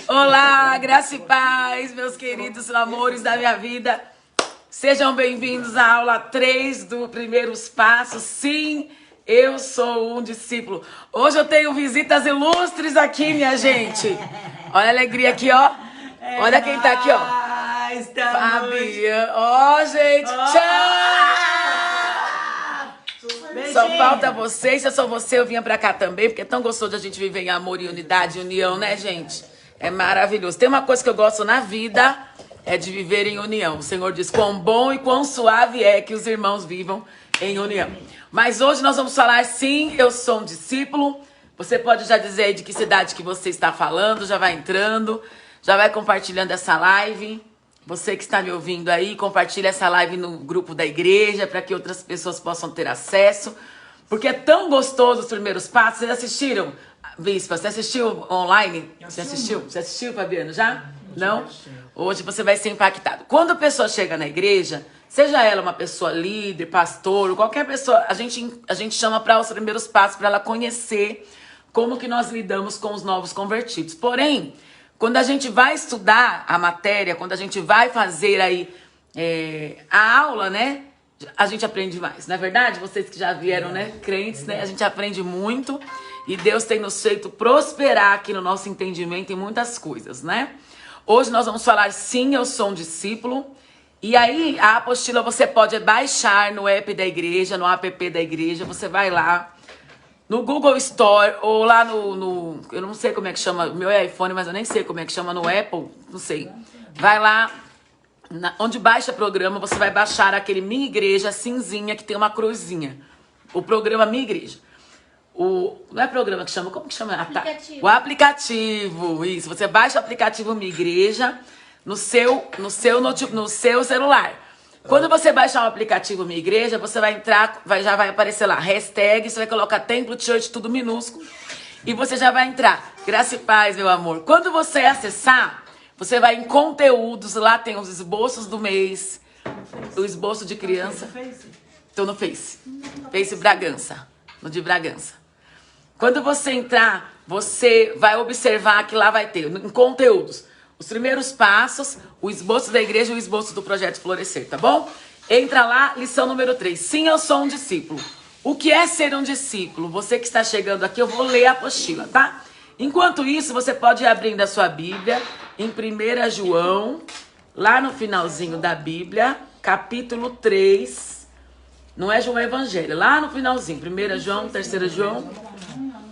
Olá, graça e paz, meus queridos amores da minha vida. Sejam bem-vindos à aula 3 do Primeiros Passos. Sim, eu sou um discípulo. Hoje eu tenho visitas ilustres aqui, minha gente. Olha a alegria aqui, ó. Olha quem tá aqui, ó. Fabiana. Ó, gente. Tchau! Só falta você. Se eu sou você, eu vinha pra cá também, porque é tão gostoso a gente viver em amor e unidade e união, né, gente? É maravilhoso. Tem uma coisa que eu gosto na vida, é de viver em união. O Senhor diz, quão bom e quão suave é que os irmãos vivam em união. Mas hoje nós vamos falar, sim, eu sou um discípulo. Você pode já dizer aí de que cidade que você está falando, já vai entrando, já vai compartilhando essa live. Você que está me ouvindo aí, compartilha essa live no grupo da igreja para que outras pessoas possam ter acesso. Porque é tão gostoso os primeiros passos. Vocês assistiram, Bispa? Você assistiu online? Você assistiu? Você assistiu, Fabiano, já? Não? Hoje você vai ser impactado. Quando a pessoa chega na igreja, seja ela uma pessoa líder, pastor, ou qualquer pessoa, a gente chama para os primeiros passos, para ela conhecer como que nós lidamos com os novos convertidos. Porém, quando a gente vai estudar a matéria, quando a gente vai fazer aí a aula, né? A gente aprende mais. Não é verdade? Vocês que já vieram, né? Crentes, né? A gente aprende muito. E Deus tem nos feito prosperar aqui no nosso entendimento em muitas coisas, né? Hoje nós vamos falar, sim, eu sou um discípulo. E aí, a apostila você pode baixar no app da igreja, no app da igreja. Você vai lá no Google Store ou lá eu não sei como é que chama, o meu é iPhone, mas eu nem sei como é que chama no Apple, não sei. Vai lá, onde baixa programa, você vai baixar aquele Minha Igreja cinzinha que tem uma cruzinha. O programa Minha Igreja. Não é programa que chama, como que chama? Aplicativo. O aplicativo, isso. Você baixa o aplicativo Minha Igreja no seu celular. Quando você baixar o aplicativo Minha Igreja, você vai entrar, já vai aparecer lá, hashtag, você vai colocar Templo Church, tudo minúsculo, e você já vai entrar. Graça e paz, meu amor. Quando você acessar, você vai em conteúdos, lá tem os esboços do mês, o esboço de criança. Estou no Face. Face Bragança, no de Bragança. Quando você entrar, você vai observar que lá vai ter, em conteúdos, os primeiros passos, o esboço da igreja e o esboço do projeto Florescer, tá bom? Entra lá, lição número 3. Sim, eu sou um discípulo. O que é ser um discípulo? Você que está chegando aqui, eu vou ler a apostila, tá? Enquanto isso, você pode ir abrindo a sua Bíblia em 1 João, lá no finalzinho da Bíblia, capítulo 3. Não é João Evangelho, lá no finalzinho. 1 João, 3 João,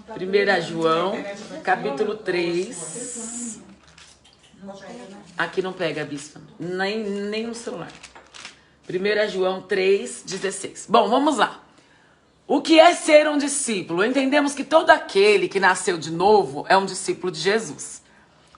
1 João, capítulo 3. Aqui não pega, bispa. Nem no celular. 1 João 3,16. Bom, vamos lá. O que é ser um discípulo? Entendemos que todo aquele que nasceu de novo é um discípulo de Jesus.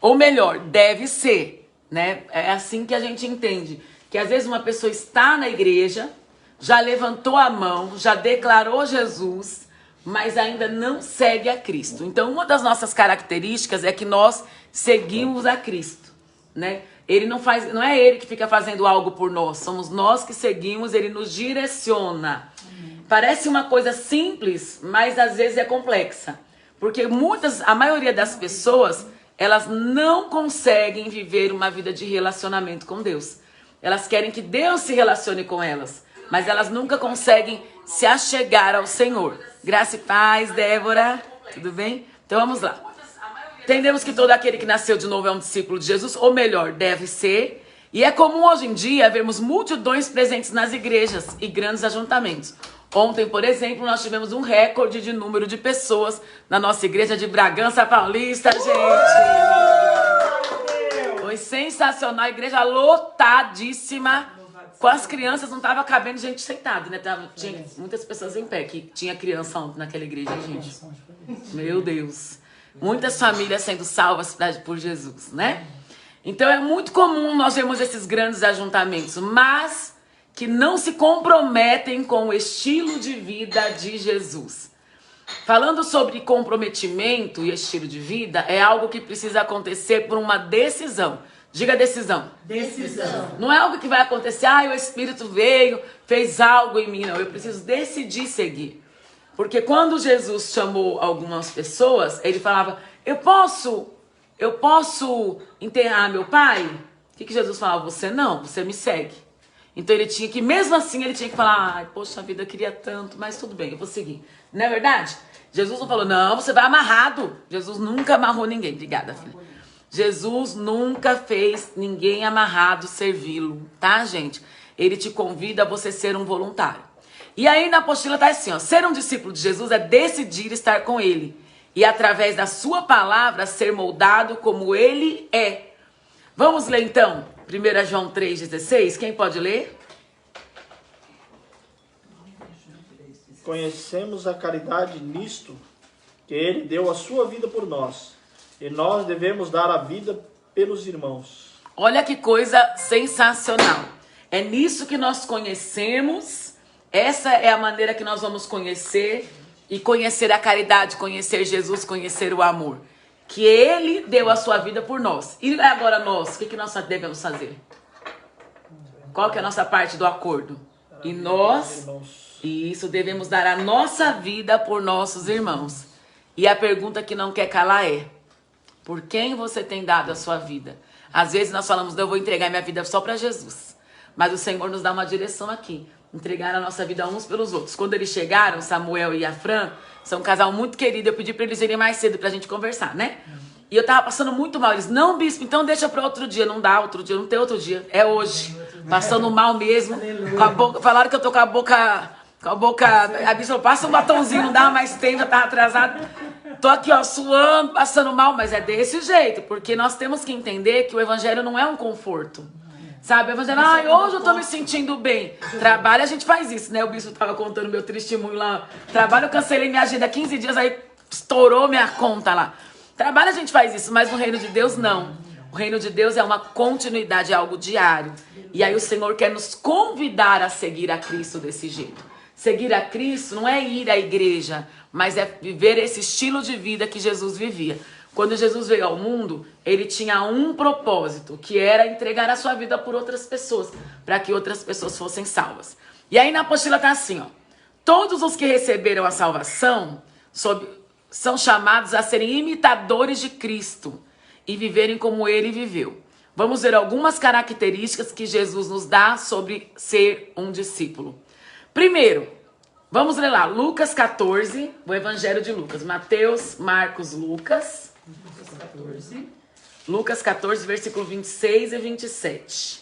Ou melhor, deve ser, né? É assim que a gente entende. Que às vezes uma pessoa está na igreja, já levantou a mão, já declarou Jesus, mas ainda não segue a Cristo. Então, uma das nossas características é que nós seguimos a Cristo, né? Ele não é ele que fica fazendo algo por nós, somos nós que seguimos, ele nos direciona. Parece uma coisa simples, mas às vezes é complexa, porque a maioria das pessoas, elas não conseguem viver uma vida de relacionamento com Deus. Elas querem que Deus se relacione com elas, mas elas nunca conseguem se achegar ao Senhor. Graça e paz, Débora. Tudo bem? Então vamos lá. Entendemos que todo aquele que nasceu de novo é um discípulo de Jesus, ou melhor, deve ser. E é comum hoje em dia vermos multidões presentes nas igrejas e grandes ajuntamentos. Ontem, por exemplo, nós tivemos um recorde de número de pessoas na nossa igreja de Bragança Paulista, gente. Foi sensacional, a igreja lotadíssima. Com as crianças não tava cabendo gente sentada, né? Tinha muitas pessoas em pé, que tinha criança ontem naquela igreja, gente. Meu Deus. Muitas famílias sendo salvas por Jesus, né? Então é muito comum nós vermos esses grandes ajuntamentos, mas que não se comprometem com o estilo de vida de Jesus. Falando sobre comprometimento e estilo de vida, é algo que precisa acontecer por uma decisão. Diga decisão. Decisão. Não é algo que vai acontecer, o Espírito veio, fez algo em mim. Não, eu preciso decidir seguir. Porque quando Jesus chamou algumas pessoas, ele falava, eu posso eu posso enterrar meu pai? O que Jesus falava? Você não, você me segue. Então ele tinha que, mesmo assim, ele tinha que falar, ai, poxa vida, eu queria tanto, mas tudo bem, eu vou seguir. Não é verdade? Jesus não falou, não, você vai amarrado. Jesus nunca amarrou ninguém. Obrigada, filha. Jesus nunca fez ninguém amarrado servi-lo, tá, gente? Ele te convida a você ser um voluntário. E aí na apostila tá assim, ó, ser um discípulo de Jesus é decidir estar com ele. E através da sua palavra ser moldado como ele é. Vamos ler então 1 João 3,16. Quem pode ler? Conhecemos a caridade nisto, que ele deu a sua vida por nós, e nós devemos dar a vida pelos irmãos. Olha que coisa sensacional. É nisso que nós conhecemos, essa é a maneira que nós vamos conhecer, e conhecer a caridade, conhecer Jesus, conhecer o amor. Que ele deu a sua vida por nós. E agora nós, o que nós devemos fazer? Qual que é a nossa parte do acordo? E nós, isso, devemos dar a nossa vida por nossos irmãos. E a pergunta que não quer calar é, por quem você tem dado a sua vida? Às vezes nós falamos, eu vou entregar minha vida só para Jesus. Mas o Senhor nos dá uma direção aqui. Entregar a nossa vida uns pelos outros. Quando eles chegaram, Samuel e a Fran, são um casal muito querido. Eu pedi para eles irem mais cedo pra gente conversar, né? E eu tava passando muito mal. Eles, não, bispo, então deixa para outro dia. Não dá outro dia, não tem outro dia. É hoje. Passando mal mesmo. Com a boca, falaram que eu tô com a boca... A bispo passa um batonzinho, não dá mais tempo, já tava atrasado. Tô aqui, ó, suando, passando mal. Mas é desse jeito. Porque nós temos que entender que o evangelho não é um conforto. Sabe, o evangelho, hoje eu tô me sentindo bem. Trabalho, a gente faz isso, né? O bispo tava contando meu testemunho lá. Trabalho, eu cancelei minha agenda 15 dias, aí estourou minha conta lá. Trabalho, a gente faz isso, mas no reino de Deus, não. O reino de Deus é uma continuidade, é algo diário. E aí o Senhor quer nos convidar a seguir a Cristo desse jeito. Seguir a Cristo não é ir à igreja, mas é viver esse estilo de vida que Jesus vivia. Quando Jesus veio ao mundo, ele tinha um propósito, que era entregar a sua vida por outras pessoas, para que outras pessoas fossem salvas. E aí na apostila tá assim, ó. Todos os que receberam a salvação são chamados a serem imitadores de Cristo e viverem como ele viveu. Vamos ver algumas características que Jesus nos dá sobre ser um discípulo. Primeiro, vamos ler lá, Lucas 14, o Evangelho de Lucas. Mateus, Marcos, Lucas 14, versículo 26 e 27.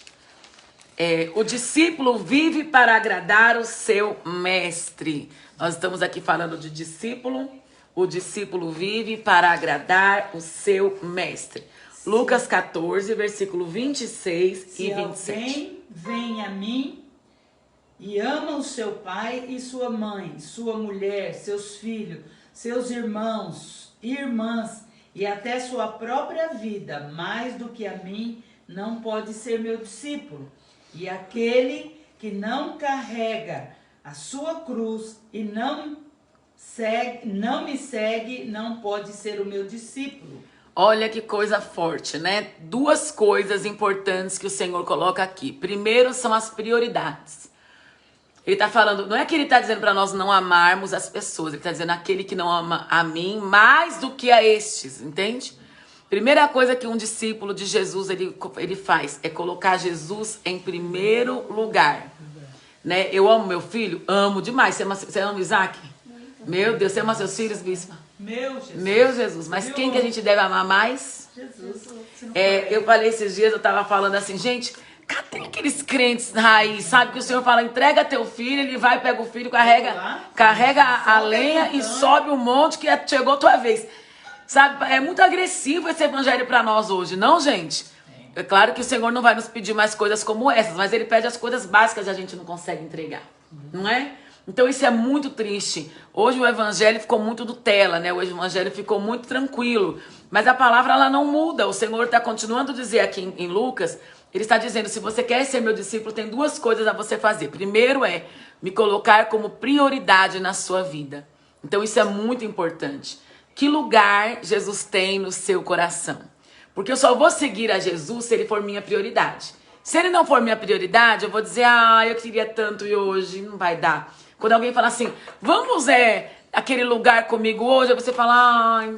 O discípulo vive para agradar o seu mestre. Nós estamos aqui falando de discípulo. O discípulo vive para agradar o seu mestre. Lucas 14, versículo 26 e 27. Se alguém vem a mim e ama o seu pai e sua mãe, sua mulher, seus filhos, seus irmãos, irmãs e até sua própria vida, mais do que a mim, não pode ser meu discípulo. E aquele que não carrega a sua cruz e não me segue, não pode ser o meu discípulo. Olha que coisa forte, né? Duas coisas importantes que o Senhor coloca aqui. Primeiro são as prioridades. Ele está falando, não é que ele está dizendo para nós não amarmos as pessoas, ele está dizendo aquele que não ama a mim mais do que a estes, entende? Primeira coisa que um discípulo de Jesus ele faz é colocar Jesus em primeiro lugar. Né? Eu amo meu filho? Amo demais. Você ama o Isaac? Meu Deus, você ama seus filhos, bispa? Meu Jesus. Mas quem que a gente deve amar mais? Jesus. Eu falei esses dias, eu estava falando assim, gente... Cadê aqueles crentes raiz, sabe? Que o Senhor fala, entrega teu filho, ele vai, pega o filho, carrega a lenha e sobe o monte que chegou a tua vez. Sabe? É muito agressivo esse evangelho para nós hoje, não, gente? É claro que o Senhor não vai nos pedir mais coisas como essas, mas ele pede as coisas básicas e a gente não consegue entregar, não é? Então isso é muito triste. Hoje o evangelho ficou muito Nutella, né? O evangelho ficou muito tranquilo. Mas a palavra ela não muda. O Senhor está continuando a dizer aqui em Lucas... Ele está dizendo, se você quer ser meu discípulo, tem duas coisas a você fazer. Primeiro é me colocar como prioridade na sua vida. Então isso é muito importante. Que lugar Jesus tem no seu coração? Porque eu só vou seguir a Jesus se ele for minha prioridade. Se ele não for minha prioridade, eu vou dizer, eu queria tanto e hoje não vai dar. Quando alguém fala assim, vamos aquele lugar comigo hoje, aí você fala,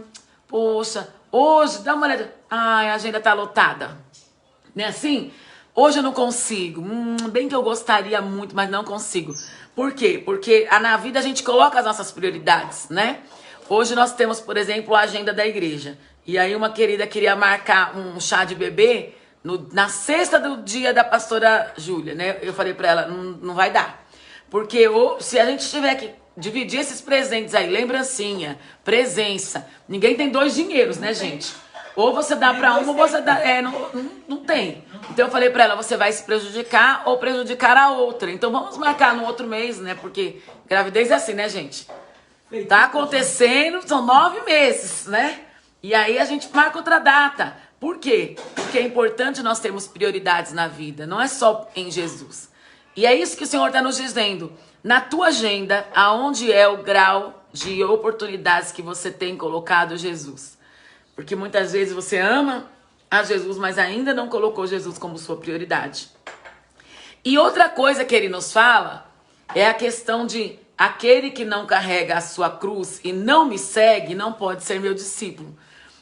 poxa, hoje, dá uma olhada. Ai, a agenda tá lotada. Não é assim? Hoje eu não consigo. Bem que eu gostaria muito, mas não consigo. Por quê? Porque na vida a gente coloca as nossas prioridades, né? Hoje nós temos, por exemplo, a agenda da igreja. E aí uma querida queria marcar um chá de bebê na sexta do dia da pastora Júlia, né? Eu falei pra ela, não vai dar. Porque se a gente tiver que dividir esses presentes aí, lembrancinha, presença, ninguém tem dois dinheiros, né, gente? Ou você dá pra uma ou você dá... não tem. Então eu falei pra ela, você vai se prejudicar ou prejudicar a outra. Então vamos marcar no outro mês, né? Porque gravidez é assim, né, gente? Tá acontecendo, são 9 meses, né? E aí a gente marca outra data. Por quê? Porque é importante nós termos prioridades na vida, não é só em Jesus. E é isso que o Senhor está nos dizendo. Na tua agenda, aonde é o grau de oportunidades que você tem colocado Jesus? Porque muitas vezes você ama a Jesus, mas ainda não colocou Jesus como sua prioridade. E outra coisa que ele nos fala é a questão de aquele que não carrega a sua cruz e não me segue não pode ser meu discípulo.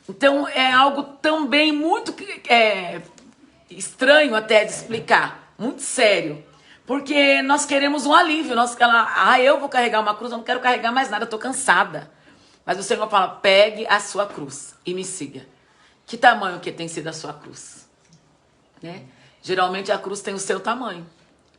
Então é algo também muito estranho até de explicar, muito sério. Porque nós queremos um alívio, eu vou carregar uma cruz, eu não quero carregar mais nada, eu tô cansada. Mas o Senhor fala, pegue a sua cruz e me siga. Que tamanho que tem sido a sua cruz? Né? Geralmente a cruz tem o seu tamanho.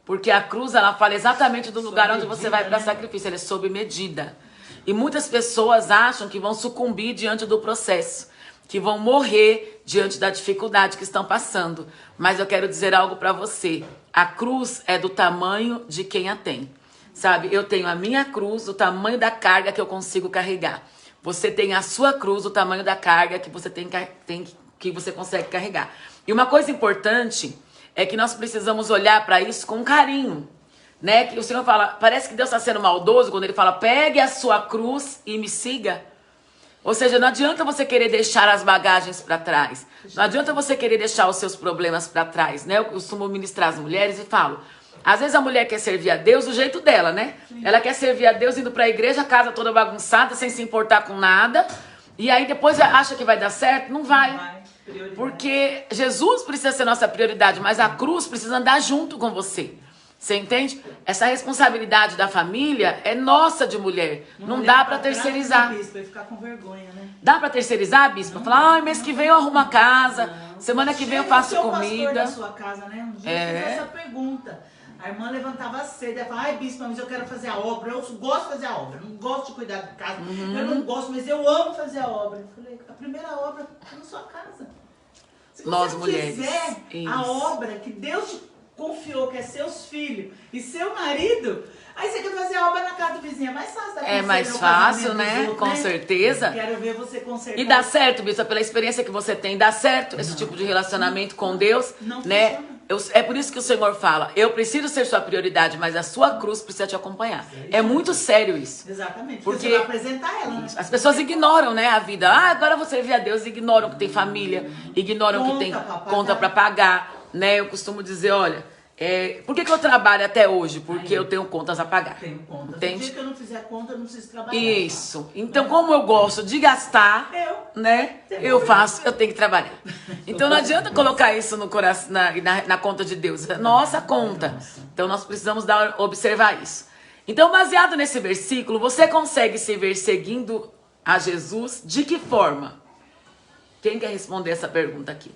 Porque a cruz, ela fala exatamente do lugar onde você vai para sacrifício. Ela é sob medida. E muitas pessoas acham que vão sucumbir diante do processo. Que vão morrer diante da dificuldade que estão passando. Mas eu quero dizer algo para você. A cruz é do tamanho de quem a tem. Sabe, eu tenho a minha cruz, o tamanho da carga que eu consigo carregar. Você tem a sua cruz, o tamanho da carga que você que você consegue carregar. E uma coisa importante é que nós precisamos olhar para isso com carinho, né? Que o Senhor fala, parece que Deus está sendo maldoso quando Ele fala, pegue a sua cruz e me siga. Ou seja, não adianta você querer deixar as bagagens para trás. Não adianta você querer deixar os seus problemas para trás, né? Eu costumo ministrar as mulheres e falo, às vezes a mulher quer servir a Deus do jeito dela, né? Sim. Ela quer servir a Deus indo para a igreja, a casa toda bagunçada, sem se importar com nada. E aí depois acha que vai dar certo? Não vai. Porque Jesus precisa ser nossa prioridade, mas a cruz precisa andar junto com você. Você entende? Essa responsabilidade da família é nossa de mulher. Não dá para terceirizar. Bispo, vai ficar com vergonha, né? Dá para terceirizar, bispo? Falar, mês que vem eu arrumo a casa, semana que vem eu faço comida. Da sua casa, né? Um dia eu fiz essa pergunta. A irmã levantava cedo e falava, ai, bispo, mas eu quero fazer a obra. Eu gosto de fazer a obra, não gosto de cuidar de casa. Eu não gosto, mas eu amo fazer a obra. Eu falei, a primeira obra é na sua casa. Se nós você mulheres fizer a obra que Deus te confiou, que é seus filhos e seu marido, aí você quer fazer a obra na casa do vizinho. É mais fácil. É mais fácil, né? Outros, com certeza. Eu quero ver você consertar. E dá certo, bispo, pela experiência que você tem, dá certo esse tipo de relacionamento com Deus, não né? É por isso que o Senhor fala, eu preciso ser sua prioridade, mas a sua cruz precisa te acompanhar. É muito sério isso. Exatamente, porque você vai apresentar ela. Né? As pessoas ignoram, né, a vida. Agora você servir a Deus, ignoram que tem família, ignoram que tem conta para pagar, né? Eu costumo dizer, olha, por que eu trabalho até hoje? Porque eu tenho contas a pagar. Tenho contas. Entende? No dia que eu não fizer conta, eu não preciso trabalhar. Isso. Então, como eu gosto de gastar, né? Eu tenho que trabalhar. Então, não adianta colocar isso no coração, na conta de Deus. É nossa conta. Então, nós precisamos observar isso. Então, baseado nesse versículo, você consegue se ver seguindo a Jesus de que forma? Quem quer responder essa pergunta aqui?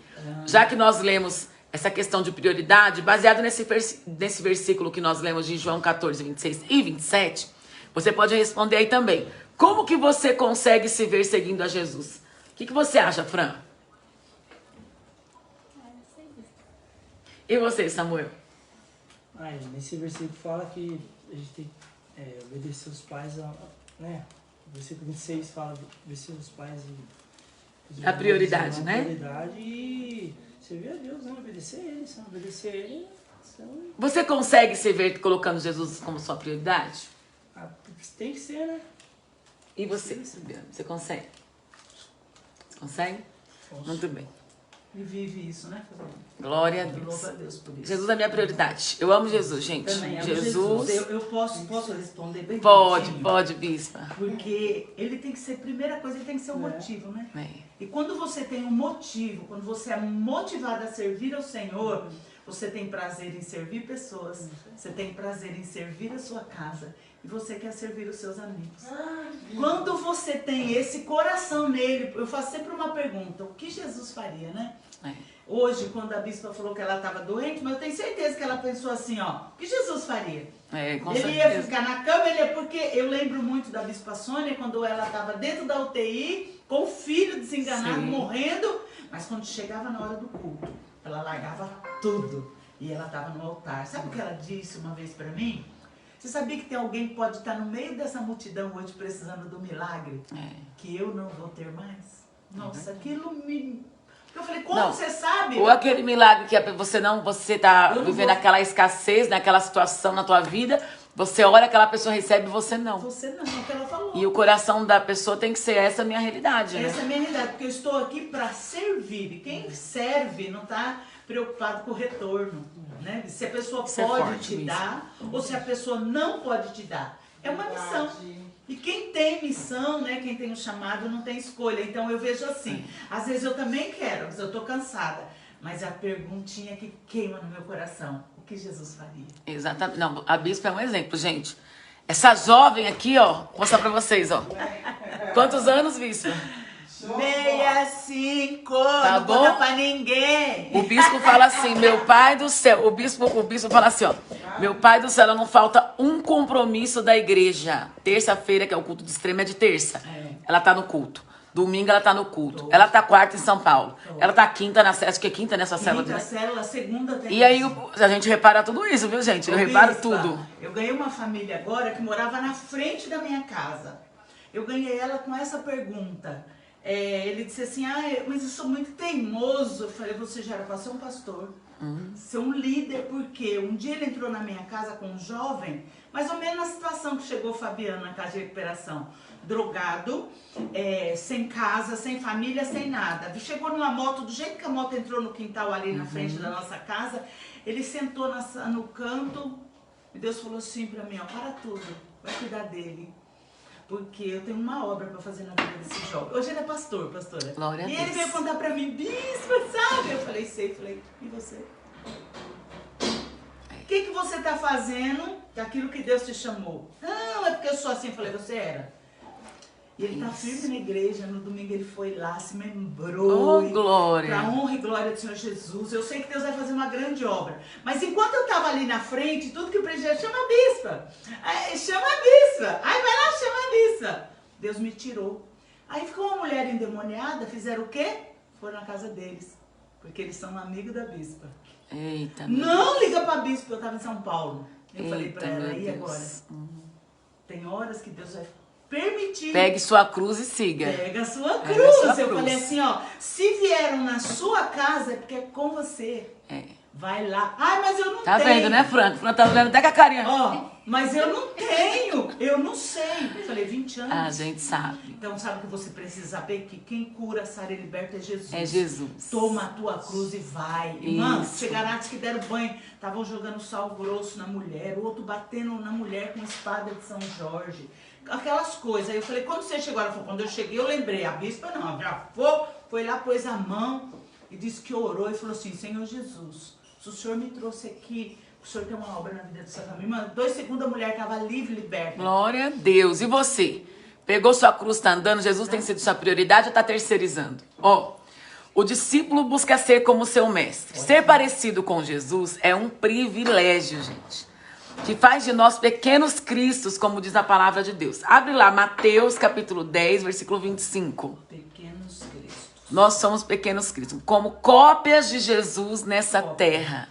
Já que nós lemos essa questão de prioridade, baseado nesse versículo que nós lemos de João 14, 26 e 27, você pode responder aí também. Como que você consegue se ver seguindo a Jesus? O que você acha, Fran? E você, Samuel? Nesse versículo fala que a gente tem que obedecer os pais, né? O versículo 26 fala de obedecer os pais e... A prioridade, né? A prioridade e... servir a Deus, não obedecer ele, se não obedecer ele... Você consegue se ver colocando Jesus como sua prioridade? Tem que ser, né? E você, Sabiana? Você consegue? Você consegue? Posso. Muito bem. e vive isso, né, Fabiana? Glória a Deus. Louva a Deus por isso. Jesus é minha prioridade. Eu amo Jesus, gente. Também amo Jesus. Eu posso responder bem Pode, curtinho? pode, bispa. Porque ele tem que ser, primeira coisa, ele tem que ser o motivo, né? É. E quando você tem um motivo, quando você é motivado a servir ao Senhor, você tem prazer em servir pessoas, você tem prazer em servir a sua casa e você quer servir os seus amigos. Quando você tem esse coração nele, eu faço sempre uma pergunta, o que Jesus faria, né? É. Hoje, quando a bispa falou que ela estava doente, mas eu tenho certeza que ela pensou assim, ó, o que Jesus faria? É, com Ele ia certeza. ficar na cama, porque eu lembro muito da bispa Sônia, quando ela estava dentro da UTI, com o filho desenganado, Sim. morrendo, mas quando chegava na hora do culto, ela largava tudo e ela estava no altar. Sabe o que ela disse uma vez para mim? Você sabia que tem alguém que pode estar no meio dessa multidão hoje precisando do milagre? Que eu não vou ter mais? Nossa, aquilo me... Eu falei, como Não. você sabe? Ou aquele milagre que você tá Eu não vivendo vou. aquela escassez, naquela situação na tua vida, você olha, aquela pessoa recebe e você não. Você não, é o que ela falou. E o coração da pessoa tem que ser essa minha realidade, né? Essa é a minha realidade, porque eu estou aqui para servir. E quem serve não está preocupado com o retorno, né? Se a pessoa Isso é pode forte, te isso. dar ou se a pessoa não pode te dar. É uma missão. E quem tem missão, né? Quem tem um chamado não tem escolha. Então eu vejo assim, às vezes eu também quero, às vezes eu estou cansada. Mas a perguntinha que queima no meu coração, o que Jesus faria? Exatamente. Não, a bispa é um exemplo, gente. Essa jovem aqui, ó, vou mostrar pra vocês, ó. Quantos anos, bispa? 65, Tá não bom? conta pra ninguém. O bispo fala assim, meu pai do céu. O bispo fala assim, ó. Meu pai do céu, não falta um compromisso da igreja. Terça-feira, que é o culto de extrema, é de terça. Ela tá no culto. Domingo ela tá no culto. Ela tá quarta em São Paulo. Ela tá quinta na célula. Acho que é quinta nessa célula. Quinta Né? célula, segunda tem. E aí a gente repara tudo isso, viu, gente? Eu reparo Bispa, tudo. Eu ganhei uma família agora que morava na frente da minha casa. Eu ganhei ela com essa pergunta. Ele disse assim, mas eu sou muito teimoso. Eu falei, você já era para ser um pastor, ser um líder, porque um dia ele entrou na minha casa com um jovem, mais ou menos na situação que chegou o Fabiano na casa de recuperação. Drogado, sem casa, sem família, sem nada. Chegou numa moto, do jeito que a moto entrou no quintal ali na frente da nossa casa, ele sentou no canto e Deus falou assim pra mim, ó, para tudo, vai cuidar dele. Porque eu tenho uma obra pra fazer na vida desse jovem. Hoje ele é pastor, pastora. Glória a E Deus. ele veio contar pra mim, bispo, sabe? Eu falei, sei, falei, e você? O que você tá fazendo daquilo que Deus te chamou? Não, é porque eu sou assim. Eu falei, você era. E ele tá firme na igreja. No domingo ele foi lá, se membrou. Oh, glória. Pra honra e glória do Senhor Jesus. Eu sei que Deus vai fazer uma grande obra. Mas enquanto eu tava ali na frente, tudo que o presidente chama a bispa. Chama a bispa. Ai, vai lá, chama a bispa. Deus me tirou. Aí ficou uma mulher endemoniada. Fizeram o quê? Foram na casa deles. Porque eles são amigos da bispa. Eita, Não liga pra bispa, eu tava em São Paulo. Eu falei Eita, pra ela, meu e Deus. agora? Tem horas que Deus vai permitir. Pegue sua cruz e siga. Pega a sua Pega cruz. a sua Eu cruz. falei assim, ó, se vieram na sua casa é porque é com você. Vai lá. Ai, mas eu não Tá tenho. vendo, né, Franco? Franco tá olhando até com a carinha. Ó, mas eu não tenho. Eu não sei. Eu falei, 20 anos. A gente sabe. Então sabe o que você precisa saber? Que quem cura, sara e liberta é Jesus. É Jesus. Toma a tua cruz e vai. Irmã, Isso. chegaram antes que deram banho. Estavam jogando sal grosso na mulher. O outro batendo na mulher com espada de São Jorge. Aquelas coisas. Aí eu falei, quando você chegou? Ela falou, quando eu cheguei eu lembrei. A bispa não, já foi lá, pôs a mão e disse que orou e falou assim, Senhor Jesus, se o Senhor me trouxe aqui, o Senhor tem uma obra na vida dessa família. Irmã, 2 segundos a mulher estava livre, liberta. Glória a Deus. E você? Pegou sua cruz, tá andando? Jesus tem sido sua prioridade ou tá terceirizando? Ó, o discípulo busca ser como seu mestre. Ser parecido com Jesus é um privilégio, gente. Que faz de nós pequenos cristos, como diz a palavra de Deus. Abre lá, Mateus capítulo 10, versículo 25. Pequenos Cristos. Nós somos pequenos cristos, como cópias de Jesus nessa terra.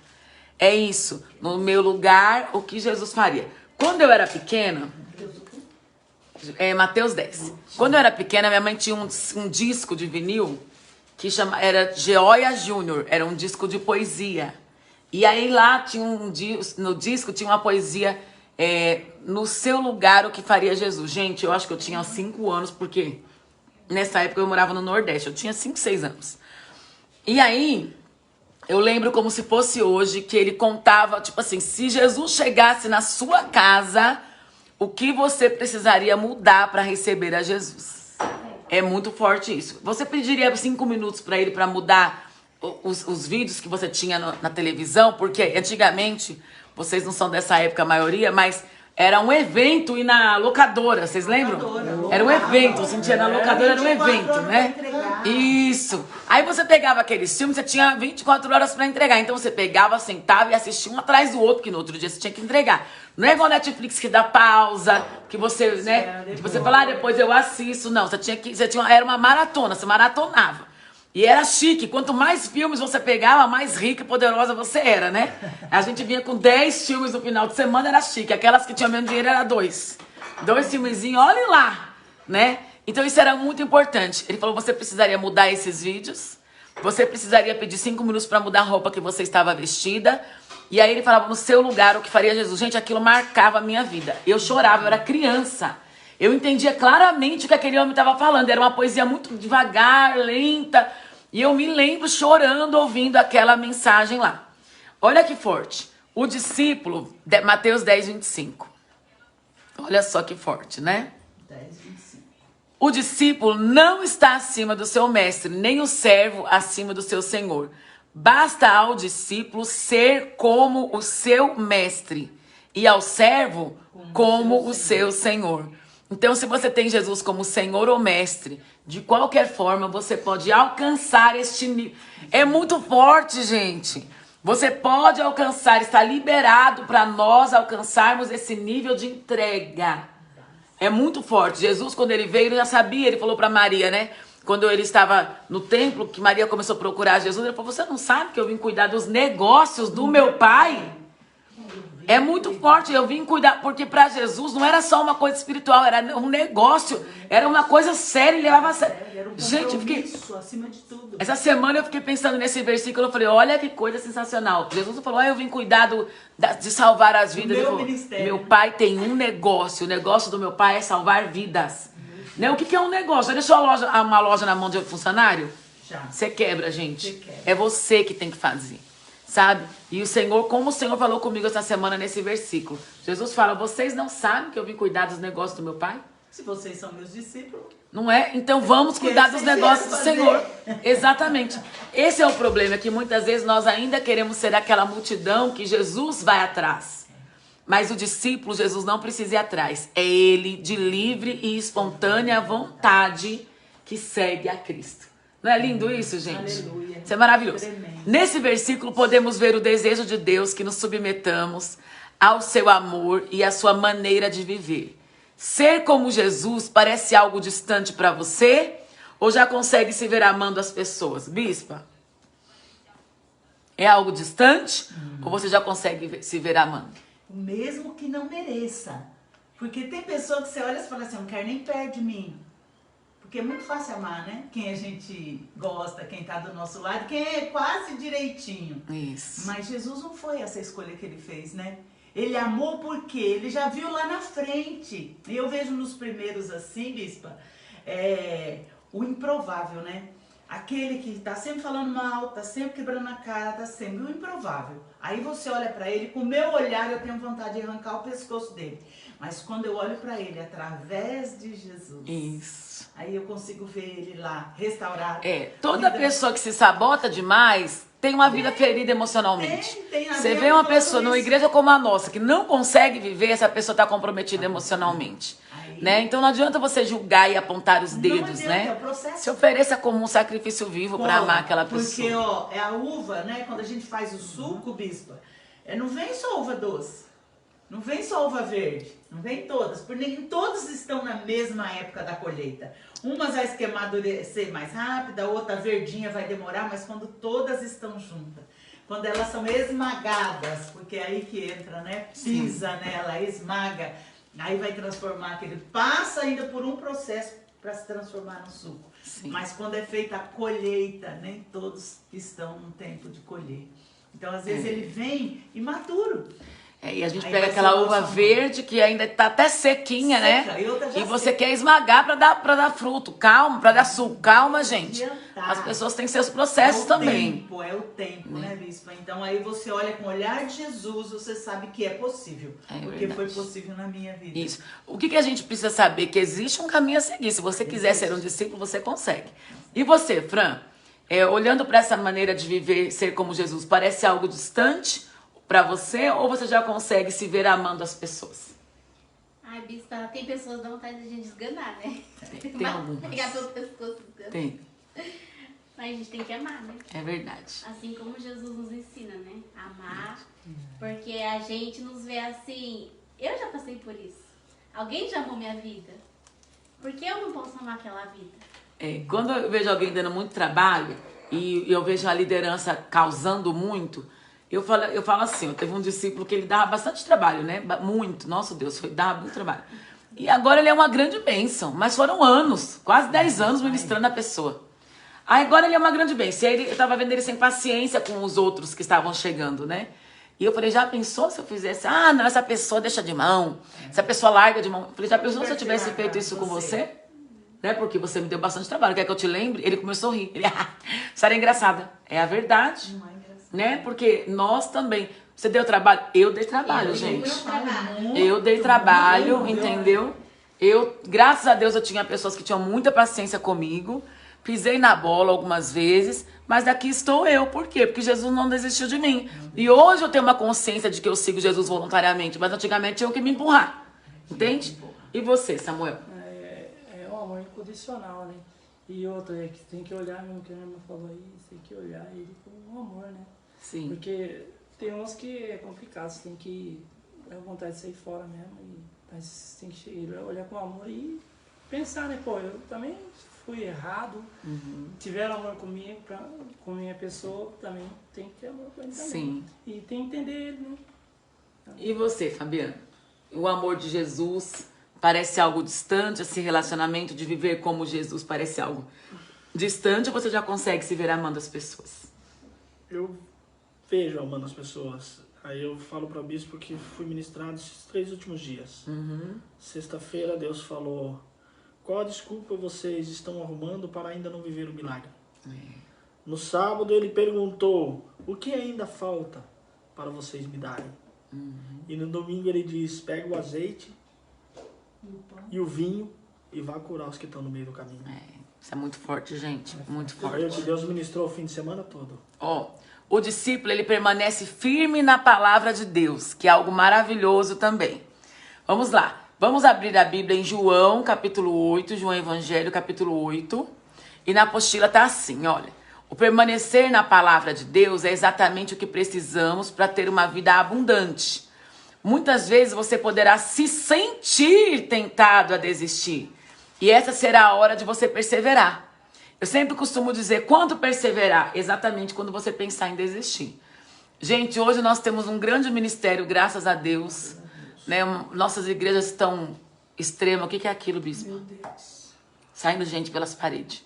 É isso. No meu lugar, o que Jesus faria. Quando eu era pequena, Mateus 10. Quando eu era pequena, minha mãe tinha um disco de vinil que era Geoia Júnior. Era um disco de poesia. E aí lá tinha no disco tinha uma poesia, no seu lugar, o que faria Jesus. Gente, eu acho que eu tinha 5 anos, porque nessa época eu morava no Nordeste. Eu tinha 5, 6 anos. E aí, eu lembro como se fosse hoje, que ele contava, tipo assim, se Jesus chegasse na sua casa, o que você precisaria mudar para receber a Jesus? É muito forte isso. Você pediria 5 minutos para ele para mudar os vídeos que você tinha na televisão? Porque antigamente, vocês não são dessa época a maioria, mas era um evento ir na locadora, vocês lembram? Era um evento, você sentia na locadora, era um evento, né? Isso. Aí você pegava aqueles filmes, você tinha 24 horas para entregar. Então você pegava, sentava e assistia um atrás do outro, que no outro dia você tinha que entregar. Não é igual Netflix que dá pausa, que você, né? Que você fala, depois eu assisto. Não, era uma maratona, você maratonava. E era chique, quanto mais filmes você pegava, mais rica e poderosa você era, né? A gente vinha com 10 filmes no final de semana, era chique. Aquelas que tinham menos dinheiro era 2. 2 filmezinhos, olhem lá, né? Então isso era muito importante. Ele falou, você precisaria mudar esses vídeos, você precisaria pedir 5 minutos para mudar a roupa que você estava vestida. E aí ele falava no seu lugar o que faria Jesus. Gente, aquilo marcava a minha vida. Eu chorava, eu era criança. Eu entendia claramente o que aquele homem estava falando. Era uma poesia muito devagar, lenta. E eu me lembro chorando ouvindo aquela mensagem lá. Olha que forte. O discípulo, Mateus 10, 25. Olha só que forte, né? 10, 25. O discípulo não está acima do seu mestre, nem o servo acima do seu senhor. Basta ao discípulo ser como o seu mestre e ao servo como o seu senhor. Então, se você tem Jesus como Senhor ou Mestre, de qualquer forma, você pode alcançar este nível. É muito forte, gente. Você pode alcançar, está liberado para nós alcançarmos esse nível de entrega. É muito forte. Jesus, quando ele veio, ele já sabia, ele falou para Maria, né? Quando ele estava no templo, que Maria começou a procurar Jesus, ele falou, você não sabe que eu vim cuidar dos negócios do meu pai? É muito forte, eu vim cuidar, porque para Jesus não era só uma coisa espiritual, era um negócio, era uma coisa séria, ele levava a sério. Era um Gente, eu fiquei... acima de tudo. Essa semana eu fiquei pensando nesse versículo, eu falei, olha que coisa sensacional. Jesus não falou, eu vim cuidar de salvar as vidas. Meu Ele falou, ministério. meu pai tem um negócio, o negócio do meu pai é salvar vidas. Né? O que é um negócio? Já deixou uma loja na mão de funcionário? Já. Você quebra, gente. Você quebra. É você que tem que fazer. Sabe? E o Senhor, como o Senhor falou comigo essa semana nesse versículo. Jesus fala, vocês não sabem que eu vim cuidar dos negócios do meu pai? Se vocês são meus discípulos. Não é? Então vamos cuidar dos negócios do Senhor. Exatamente. Esse é o problema, que muitas vezes nós ainda queremos ser aquela multidão que Jesus vai atrás. Mas o discípulo, Jesus não precisa ir atrás. É ele, de livre e espontânea vontade, que segue a Cristo. Não é lindo isso, gente? Aleluia. Isso é maravilhoso. Tremendo. Nesse versículo podemos ver o desejo de Deus que nos submetamos ao seu amor e à sua maneira de viver. Ser como Jesus parece algo distante para você ou já consegue se ver amando as pessoas? Bispa, é algo distante ou você já consegue se ver amando? Mesmo que não mereça. Porque tem pessoa que você olha e fala assim, não quero nem perto de mim. Porque é muito fácil amar, né? Quem a gente gosta, quem tá do nosso lado, quem é quase direitinho. Isso. Mas Jesus não foi essa escolha que ele fez, né? Ele amou porque ele já viu lá na frente. E eu vejo nos primeiros assim, bispa, o improvável, né? Aquele que tá sempre falando mal, tá sempre quebrando a cara, tá sempre o improvável. Aí você olha pra ele, com o meu olhar eu tenho vontade de arrancar o pescoço dele. Mas quando eu olho pra ele através de Jesus, Isso. aí eu consigo ver ele lá, restaurado. Toda pessoa que se sabota demais tem uma vida ferida emocionalmente. Tem. A Você Bíblia vê uma fala pessoa sobre numa isso. igreja como a nossa, que não consegue viver, essa pessoa está comprometida emocionalmente. Aí- Né? Então não adianta você julgar e apontar os dedos, adianta, né? é o processo. Se ofereça como um sacrifício vivo para amar aquela pessoa. Porque, ó, é a uva, né? Quando a gente faz o suco, bispa, não vem só uva doce. Não vem só uva verde. Não vem todas. Porque nem todas estão na mesma época da colheita. Umas vai amadurecer mais rápida, a outra verdinha vai demorar, mas quando todas estão juntas. Quando elas são esmagadas, porque é aí que entra, né? Pisa nela, esmaga. Aí vai transformar aquele... Passa ainda por um processo para se transformar no suco. Sim. Mas quando é feita a colheita, nem todos estão no tempo de colher. Então, às vezes, ele vem imaturo. E a gente Aí pega vai aquela ser o uva nosso verde que ainda tá até sequinha, Seca, né? e outra já E você seca. quer esmagar pra dar fruto. Calma, pra dar suco. Calma, gente. adiantar. As pessoas têm seus processos também. É o tempo, né, Bispa? Então aí você olha com o olhar de Jesus, você sabe que é possível. Porque verdade. foi possível na minha vida. Isso. O que a gente precisa saber? Que existe um caminho a seguir. Se você quiser ser um discípulo, você consegue. E você, Fran? Olhando para essa maneira de viver, ser como Jesus, parece algo distante para você? Ou você já consegue se ver amando as pessoas? Ai, Bispa, tem pessoas que dão vontade de a gente esganar, né? Tem algumas. Pegar pelo pescoço e esganar. Tem. Mas a gente tem que amar, né? É verdade. Assim como Jesus nos ensina, né? Amar. Porque a gente nos vê assim. Eu já passei por isso. Alguém já amou minha vida. Por que eu não posso amar aquela vida? Quando eu vejo alguém dando muito trabalho e eu vejo a liderança causando muito, eu falo assim, eu teve um discípulo que ele dava bastante trabalho, né? Muito, nosso Deus, dava muito trabalho. E agora ele é uma grande bênção, mas foram anos, quase 10 anos ministrando a pessoa. Aí agora ele é uma grande bênção. E aí eu tava vendo ele sem paciência com os outros que estavam chegando, né? E eu falei, já pensou se eu fizesse? Ah, não, essa pessoa deixa de mão, essa pessoa larga de mão. Eu falei, já pensou se eu tivesse feito isso com você? Né? Porque você me deu bastante trabalho. Quer que eu te lembre? Ele começou a rir. Ele, você era engraçada. É a verdade. Não é engraçado. Né? Porque nós também. Você deu trabalho? Eu dei trabalho, Eu gente. dei trabalho. Eu dei trabalho, entendeu? Graças a Deus, eu tinha pessoas que tinham muita paciência comigo. Pisei na bola algumas vezes, mas daqui estou eu. Por quê? Porque Jesus não desistiu de mim. E hoje eu tenho uma consciência de que eu sigo Jesus voluntariamente, mas antigamente tinham que me empurrar. Entende? E você, Samuel? É um amor incondicional, né? E outra, é que tem que olhar, mesmo que a minha irmã falou aí, tem que olhar ele com amor, né? Sim. Porque tem uns que é complicado, você tem que dar vontade de sair fora mesmo, mas tem que olhar com amor e pensar, né? Pô, eu também fui errado, tiveram amor comigo, com minha pessoa, também tem que ter amor com ele também. Sim. E tem que entender ele, né? E você, Fabiana? O amor de Jesus parece algo distante, esse relacionamento de viver como Jesus parece algo distante, ou você já consegue se ver amando as pessoas? Eu vejo amando as pessoas. Aí eu falo para o bispo que fui ministrado esses 3 últimos dias. Sexta-feira Deus falou: qual a desculpa vocês estão arrumando para ainda não viver o milagre? No sábado ele perguntou: o que ainda falta para vocês me darem? E no domingo ele diz: pega o azeite e o vinho e vá curar os que estão no meio do caminho. Isso é muito forte, gente. Muito Foi forte. o que Deus ministrou o fim de semana todo. O discípulo, ele permanece firme na palavra de Deus, que é algo maravilhoso também. Vamos lá. Vamos abrir a Bíblia em João, capítulo 8, João Evangelho, capítulo 8. E na apostila tá assim, olha. O permanecer na palavra de Deus é exatamente o que precisamos para ter uma vida abundante. Muitas vezes você poderá se sentir tentado a desistir. E essa será a hora de você perseverar. Eu sempre costumo dizer, quando perseverar? Exatamente quando você pensar em desistir. Gente, hoje nós temos um grande ministério, graças a Deus. Né? Nossas igrejas estão extremas. O que é aquilo, bispo? Meu Deus. Saindo gente pelas paredes.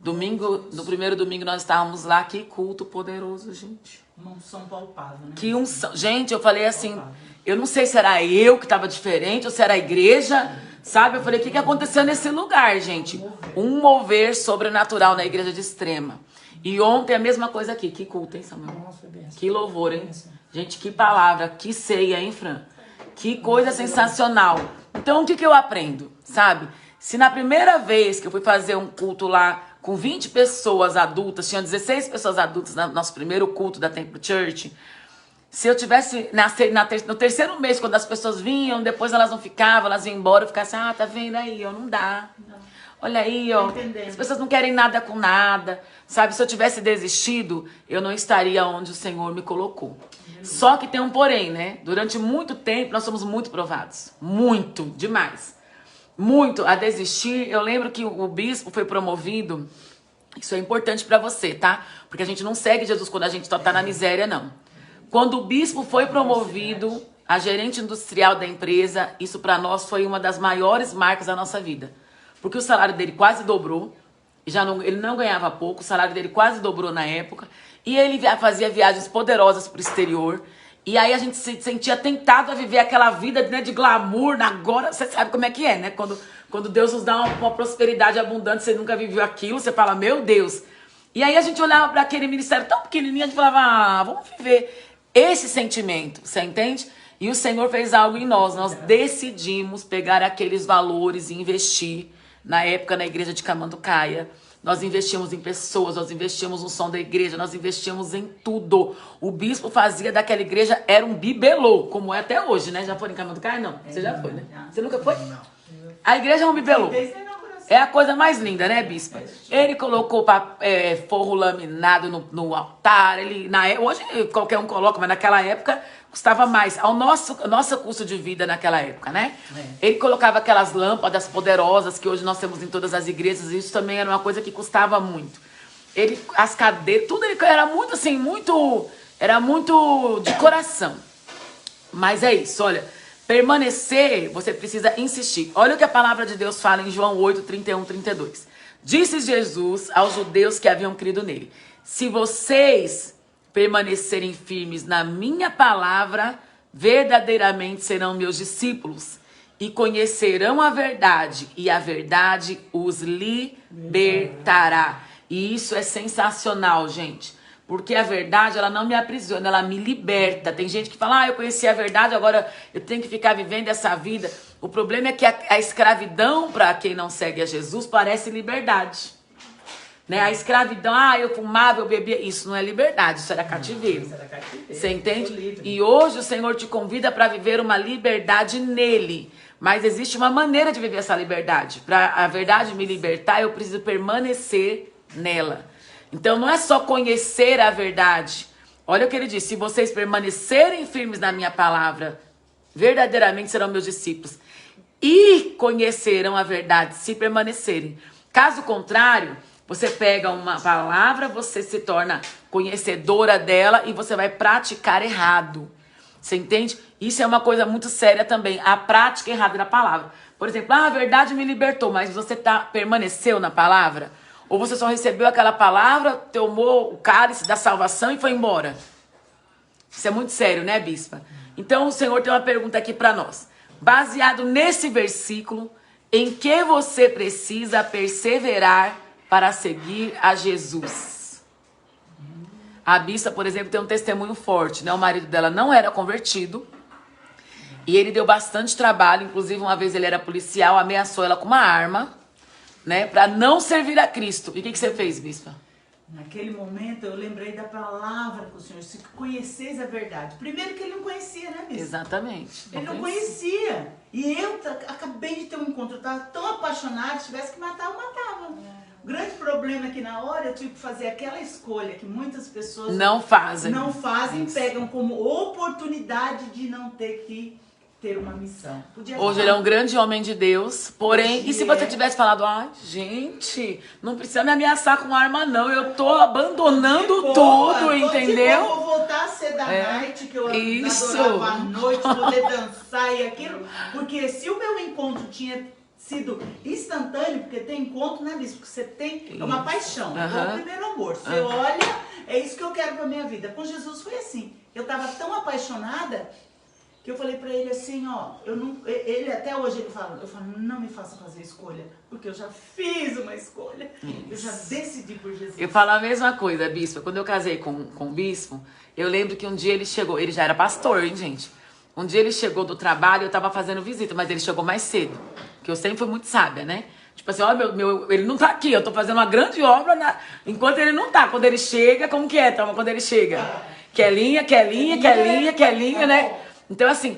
Domingo, no primeiro domingo nós estávamos lá. Que culto poderoso, gente. Uma unção palpável, né? Que unção. Gente, eu falei assim, eu não sei se era eu que estava diferente ou se era a igreja, sabe? Eu falei, o que aconteceu nesse lugar, gente? Um mover sobrenatural na igreja de Extrema. E ontem a mesma coisa aqui. Que culto, hein, Samuel? Nossa, foi benção. Que louvor, hein? Gente, que palavra, que ceia, hein, Fran? Que coisa sensacional. Então, o que eu aprendo, sabe? Se na primeira vez que eu fui fazer um culto lá com 20 pessoas adultas, tinha 16 pessoas adultas no nosso primeiro culto da Temple Church, se eu tivesse no terceiro mês, quando as pessoas vinham, depois elas não ficavam, elas iam embora, eu ficasse, tá vendo aí, ó, não dá. Olha aí, ó, as pessoas não querem nada com nada, sabe? Se eu tivesse desistido, eu não estaria onde o Senhor me colocou. Só que tem um porém, né? Durante muito tempo, nós somos muito provados. Muito, demais. Muito a desistir. Eu lembro que o bispo foi promovido. Isso é importante pra você, tá? Porque a gente não segue Jesus quando a gente tá na miséria, não. Quando o bispo foi promovido a gerente industrial da empresa, isso pra nós foi uma das maiores marcas da nossa vida. Porque o salário dele quase dobrou. Ele não ganhava pouco, o salário dele quase dobrou na época. E ele fazia viagens poderosas pro exterior. E aí a gente se sentia tentado a viver aquela vida, né, de glamour. Agora, você sabe como é que é, né? Quando Deus nos dá uma prosperidade abundante, você nunca viveu aquilo, você fala, meu Deus. E aí a gente olhava para aquele ministério tão pequenininho, a gente falava, ah, vamos viver esse sentimento, você entende? E o Senhor fez algo em nós. Nós decidimos pegar aqueles valores e investir. Na época, na igreja de Camanducaia, nós investimos em pessoas, nós investimos no som da igreja, nós investimos em tudo. O bispo fazia daquela igreja, era um bibelô, como é até hoje, né? Já foi em Camanducaia? Não. Você já foi, né? Você nunca foi? Não. A igreja é um bibelô. É a coisa mais linda, né, bispa? Ele colocou forro laminado no altar. Hoje qualquer um coloca, mas naquela época custava mais. Ao nosso custo de vida naquela época, né? Ele colocava aquelas lâmpadas poderosas que hoje nós temos em todas as igrejas. Isso também era uma coisa que custava muito. As cadeiras, tudo ele era muito assim, era muito de coração. Mas é isso, olha. Permanecer, você precisa insistir. Olha o que a palavra de Deus fala em João 8, 31, 32. Disse Jesus aos judeus que haviam crido nele: se vocês permanecerem firmes na minha palavra, verdadeiramente serão meus discípulos e conhecerão a verdade, e a verdade os libertará. E isso é sensacional, gente. Porque a verdade, ela não me aprisiona, ela me liberta. Tem gente que fala, eu conheci a verdade, agora eu tenho que ficar vivendo essa vida. O problema é que a escravidão, para quem não segue a Jesus, parece liberdade. Né? A escravidão, eu fumava, eu bebia. Isso não é liberdade, isso era cativeiro. Isso era cativeiro. Você entende? E hoje o Senhor te convida para viver uma liberdade nele. Mas existe uma maneira de viver essa liberdade. Para a verdade me libertar, eu preciso permanecer nela. Então não é só conhecer a verdade. Olha o que ele diz: se vocês permanecerem firmes na minha palavra, verdadeiramente serão meus discípulos. E conhecerão a verdade, se permanecerem. Caso contrário, você pega uma palavra, você se torna conhecedora dela e você vai praticar errado. Você entende? Isso é uma coisa muito séria também, a prática errada da palavra. Por exemplo, a verdade me libertou, mas você permaneceu na palavra? Ou você só recebeu aquela palavra, tomou o cálice da salvação e foi embora? Isso é muito sério, né, bispa? Então o Senhor tem uma pergunta aqui para nós. Baseado nesse versículo, em que você precisa perseverar para seguir a Jesus? A bispa, por exemplo, tem um testemunho forte, né? O marido dela não era convertido e ele deu bastante trabalho. Inclusive, uma vez ele era policial, ameaçou ela com uma arma, né, para não servir a Cristo. E o que você fez, bispa? Naquele momento eu lembrei da palavra com o Senhor, se conheceis a verdade. Primeiro que ele não conhecia, né, bispa? Exatamente. Ele não conhecia. E eu acabei de ter um encontro, eu estava tão apaixonada, se tivesse que matar, eu matava. O grande problema é que na hora eu tive que fazer aquela escolha que muitas pessoas não fazem. Não fazem, pegam como oportunidade de não ter que ter uma missão. Hoje ele é um grande homem de Deus, porém, e se você tivesse falado, gente, não precisa me ameaçar com arma não, eu tô abandonando tudo, entendeu? Eu vou voltar a ser da night, que eu adorava à noite, poder dançar e aquilo, porque se o meu encontro tinha sido instantâneo, porque tem encontro, né, Bispo? Porque você tem, é uma paixão, é o primeiro amor. Você olha, é isso que eu quero pra minha vida. Com Jesus foi assim, eu tava tão apaixonada que eu falei pra ele assim, ele até hoje ele fala, eu falo, não me faça fazer escolha, porque eu já fiz uma escolha, eu já decidi por Jesus. Eu falo a mesma coisa, bispo. Quando eu casei com o bispo, eu lembro que um dia ele chegou, ele já era pastor, hein, gente? Um dia ele chegou do trabalho, eu tava fazendo visita, mas ele chegou mais cedo, que eu sempre fui muito sábia, né? Tipo assim, ó, ele não tá aqui, eu tô fazendo uma grande obra enquanto ele não tá. Quando ele chega, como que é, Toma? Quando ele chega? Quer linha, né? Então, assim,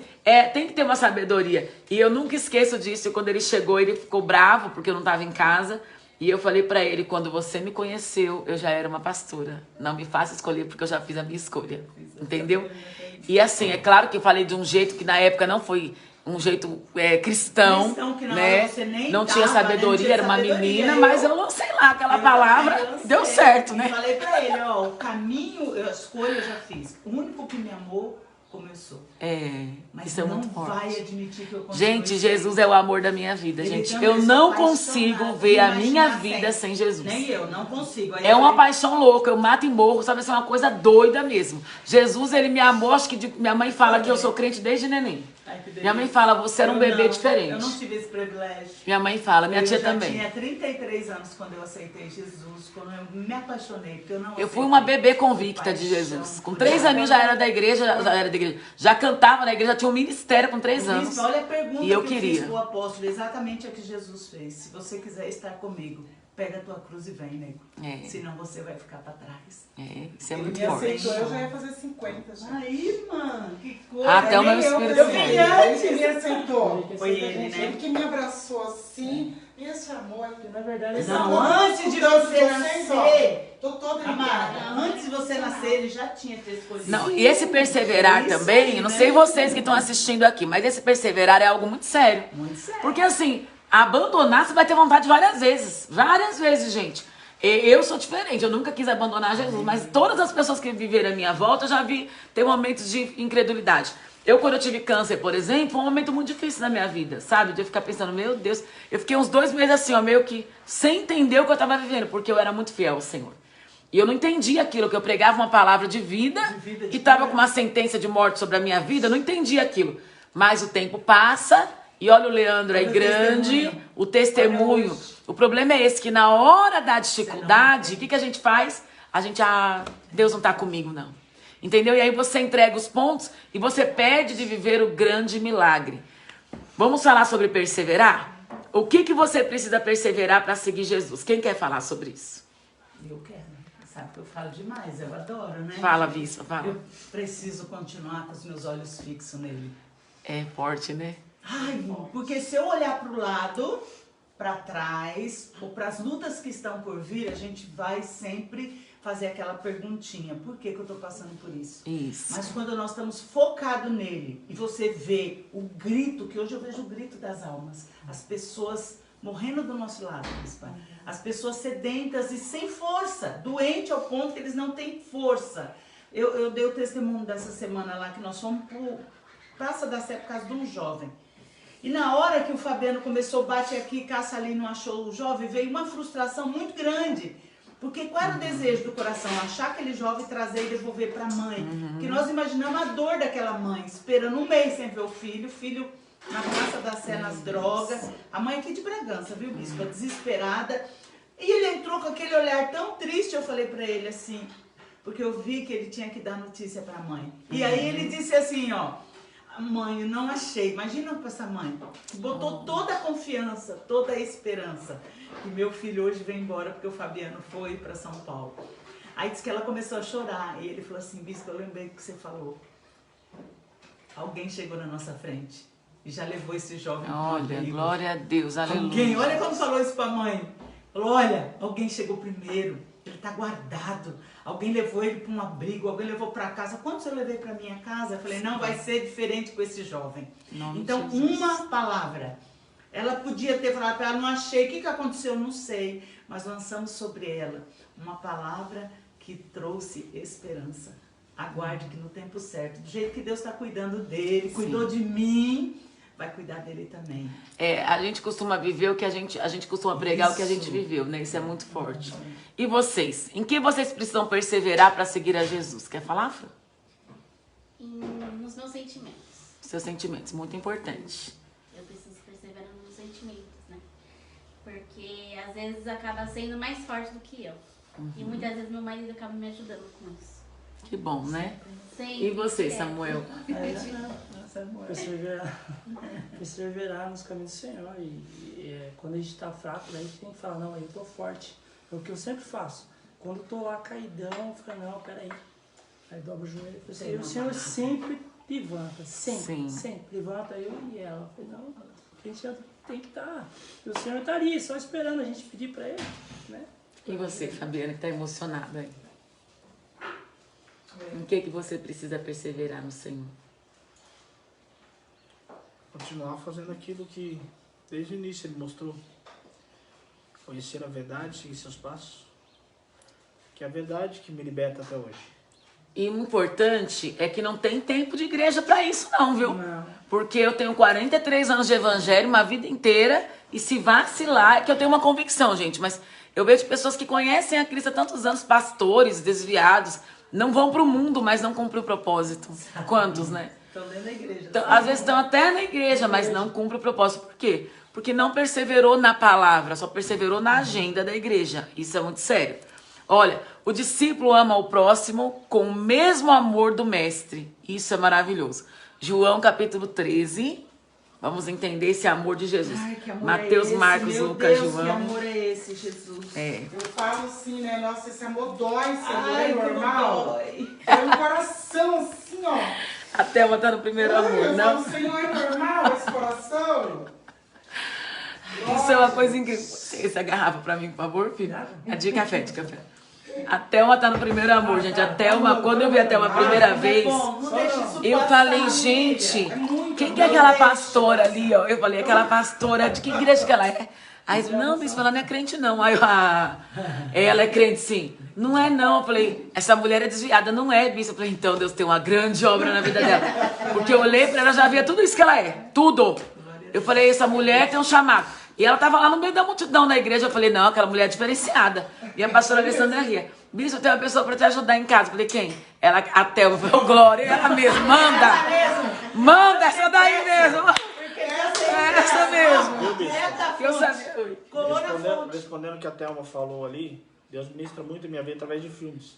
tem que ter uma sabedoria. E eu nunca esqueço disso. Quando ele chegou, ele ficou bravo porque eu não estava em casa. E eu falei pra ele, quando você me conheceu, eu já era uma pastora. Não me faça escolher porque eu já fiz a minha escolha. Entendeu? E assim, é claro que eu falei de um jeito que na época não foi um jeito cristão, que na né? hora você nem não tinha tava, sabedoria, né? era uma menina, mas eu sei lá, aquela palavra deu certo, né? Eu falei pra ele, o caminho, a escolha eu já fiz. O único que me amou como eu sou. Mas isso é não muito forte. vai admitir que eu continue Gente, sendo. Jesus é o amor da minha vida, Ele gente. tem um Eu Deus não apaixonado, consigo ver a minha imaginar vida sem Jesus. Nem eu, não consigo. Aí É eu uma falei, paixão louca, eu mato e morro, sabe? Isso é uma coisa doida mesmo. Jesus, ele me amou, acho que minha mãe fala que eu sou crente desde neném. ai, que Minha mãe delícia. fala, você era um Eu bebê não, diferente. Eu não tive esse privilégio. Minha mãe fala, minha tia Eu já também. tinha 33 anos quando eu aceitei Jesus, quando eu me apaixonei, porque eu não Eu fui aceitei. uma bebê convicta de Paixão Jesus. Com por 3 Deus. aninhos já era da igreja, já cantava na igreja, já tinha um ministério com 3 anos. Bispo, olha a pergunta E eu que eu queria. fiz pro apóstolo, exatamente a que Jesus fez. Se você quiser estar comigo, pega a tua cruz e vem, nego. Senão você vai ficar para trás. Isso é Ele muito me forte. aceitou, eu já ia fazer 50 já. Aí, mano, que coisa. Até o meu Nem eu espírito pensei, vem. ele que me aceitou. Foi ele, né? Ele que me abraçou assim. E esse amor. Porque, na verdade, Esse Não, amor antes de por você vocês, ó. nascer, Tô toda amada, ligada. antes de você nascer, ele já tinha te escolhido. Não, e esse perseverar Isso também, aí, eu não né? sei vocês que estão assistindo aqui, mas esse perseverar é algo muito sério. Muito sério. Porque assim, abandonar você vai ter vontade várias vezes, gente. Eu sou diferente, eu nunca quis abandonar Jesus, mas todas as pessoas que viveram à minha volta, eu já vi ter momentos de incredulidade. Quando eu tive câncer, por exemplo, foi um momento muito difícil na minha vida, sabe? De eu ficar pensando, meu Deus, eu fiquei uns 2 meses assim, ó, meio que sem entender o que eu estava vivendo, porque eu era muito fiel ao Senhor. E eu não entendia aquilo, que eu pregava uma palavra de vida, que estava com uma sentença de morte sobre a minha vida, eu não entendia aquilo. Mas o tempo passa, e olha o Leandro aí grande, o testemunho. O problema é esse, que na hora da dificuldade, o que a gente faz? A gente, Deus não está comigo, não. Entendeu? E aí você entrega os pontos e você pede de viver o grande milagre. Vamos falar sobre perseverar? O que você precisa perseverar para seguir Jesus? Quem quer falar sobre isso? Eu quero. Sabe que eu falo demais, eu adoro, né? Fala, Bispa, fala. Eu preciso continuar com os meus olhos fixos nele. É forte, né? Ai, porque se eu olhar para o lado, para trás, ou para as lutas que estão por vir, a gente vai sempre fazer aquela perguntinha, por que eu estou passando por isso? Isso. Mas quando nós estamos focados nele, e você vê o grito, que hoje eu vejo o grito das almas, as pessoas morrendo do nosso lado, Bispa. As pessoas sedentas e sem força, doente ao ponto que eles não têm força. Eu dei o testemunho dessa semana lá, que nós fomos para Praça da Sé por causa de um jovem. E na hora que o Fabiano começou, bate aqui, caça ali, não achou o jovem, veio uma frustração muito grande. Porque qual era o desejo do coração? Achar aquele jovem, trazer e devolver para a mãe. Porque nós imaginamos a dor daquela mãe, esperando um mês sem ver o filho na Praça da Sé, nas drogas. A mãe aqui de Bragança, viu, Bispo? Desesperada. E ele entrou com aquele olhar tão triste, eu falei para ele assim, porque eu vi que ele tinha que dar notícia para a mãe. E aí ele disse assim, ó, mãe, eu não achei. Imagina para essa mãe, que botou toda a confiança, toda a esperança. E meu filho hoje vem embora porque o Fabiano foi para São Paulo. Aí disse que ela começou a chorar. E ele falou assim, Bispo, eu lembrei do que você falou. Alguém chegou na nossa frente e já levou esse jovem. Olha, glória a Deus, aleluia. Alguém, olha como falou isso para a mãe. Falou, olha, alguém chegou primeiro. Ele está guardado. Alguém levou ele para um abrigo, alguém levou para casa. Quantos eu levei para minha casa? Eu falei, não vai ser diferente com esse jovem. Então, uma palavra. Ela podia ter falado para ela, não achei. O que aconteceu? Não sei. Mas lançamos sobre ela uma palavra que trouxe esperança. Aguarde que no tempo certo, do jeito que Deus está cuidando dele, cuidou de mim, vai cuidar dele também. A gente costuma viver o que a gente costuma pregar o que a gente viveu, né? Isso é muito forte. E vocês? Em que vocês precisam perseverar para seguir a Jesus? Quer falar, Fran? Nos meus sentimentos. Seus sentimentos, muito importante. Eu preciso perseverar nos meus sentimentos, né? Porque às vezes acaba sendo mais forte do que eu. E muitas vezes meu marido acaba me ajudando com isso. Que bom, né? Sempre. E você, Samuel? Perseverar nos caminhos do Senhor. Quando a gente está fraco, a gente tem que falar, não, eu tô forte. É o que eu sempre faço. Quando eu tô lá caidão, eu falo, não, peraí. Aí dobro o joelho e falo, o Senhor sempre levanta, sempre levanta eu e ela. Eu falei, não, a gente já tem que estar. E o Senhor tá ali, só esperando a gente pedir para Ele, né? E você, Fabiana, que tá emocionada aí? Em que você precisa perseverar no Senhor? Continuar fazendo aquilo que desde o início ele mostrou. Conhecer a verdade, seguir seus passos. Que é a verdade que me liberta até hoje. E o importante é que não tem tempo de igreja para isso não, viu? Não. Porque eu tenho 43 anos de evangelho, uma vida inteira, e se vacilar, é que eu tenho uma convicção, gente, mas eu vejo pessoas que conhecem a Cristo há tantos anos, pastores, desviados, não vão para o mundo, mas não cumprem o propósito. Quantos, né? Estão dentro da igreja. Então, às vezes estão até na igreja, mas não cumprem o propósito. Por quê? Porque não perseverou na palavra, só perseverou na agenda da igreja. Isso é muito sério. Olha, o discípulo ama o próximo com o mesmo amor do mestre. Isso é maravilhoso. João capítulo 13. Vamos entender esse amor de Jesus. Ai, que amor Mateus, é esse? Marcos, Meu Lucas, Deus, João. Que amor é esse, Jesus? É. Eu falo assim, né? Nossa, esse amor dói, Senhor, Ai, é como normal. dói. É no coração, assim, ó. A Thelma tá no primeiro amor, Eu não? falo, Senhor, é normal esse coração? Isso é uma coisa incrível. Essa garrafa pra mim, por favor, filho. É de café, de café. A Thelma tá no primeiro amor, gente. A Thelma, quando eu vi a Thelma a primeira vez, Não deixa isso eu passar, falei, gente, quem que é aquela pastora ali, ó? Eu falei, aquela pastora, de que igreja que ela é? Aí, não, bispo, ela não é crente, não. Aí, ela é crente, sim. Não é, não. Eu falei, essa mulher é desviada. Não é, bispo. Eu falei, então Deus tem uma grande obra na vida dela. Porque eu olhei pra ela, já via tudo isso que ela é. Tudo. Eu falei, essa mulher tem um chamado. E ela tava lá no meio da multidão da igreja. Eu falei, não, aquela mulher é diferenciada. E a pastora Alessandra ria. Bispo, tem uma pessoa pra te ajudar em casa. Eu falei, quem? Ela, a Thelma. Eu falei, Glória, ela mesma. Manda. Manda essa daí mesmo. Essa mesmo. Eu sabia. Respondendo o que a Thelma falou ali, Deus ministra muito a minha vida através de filmes.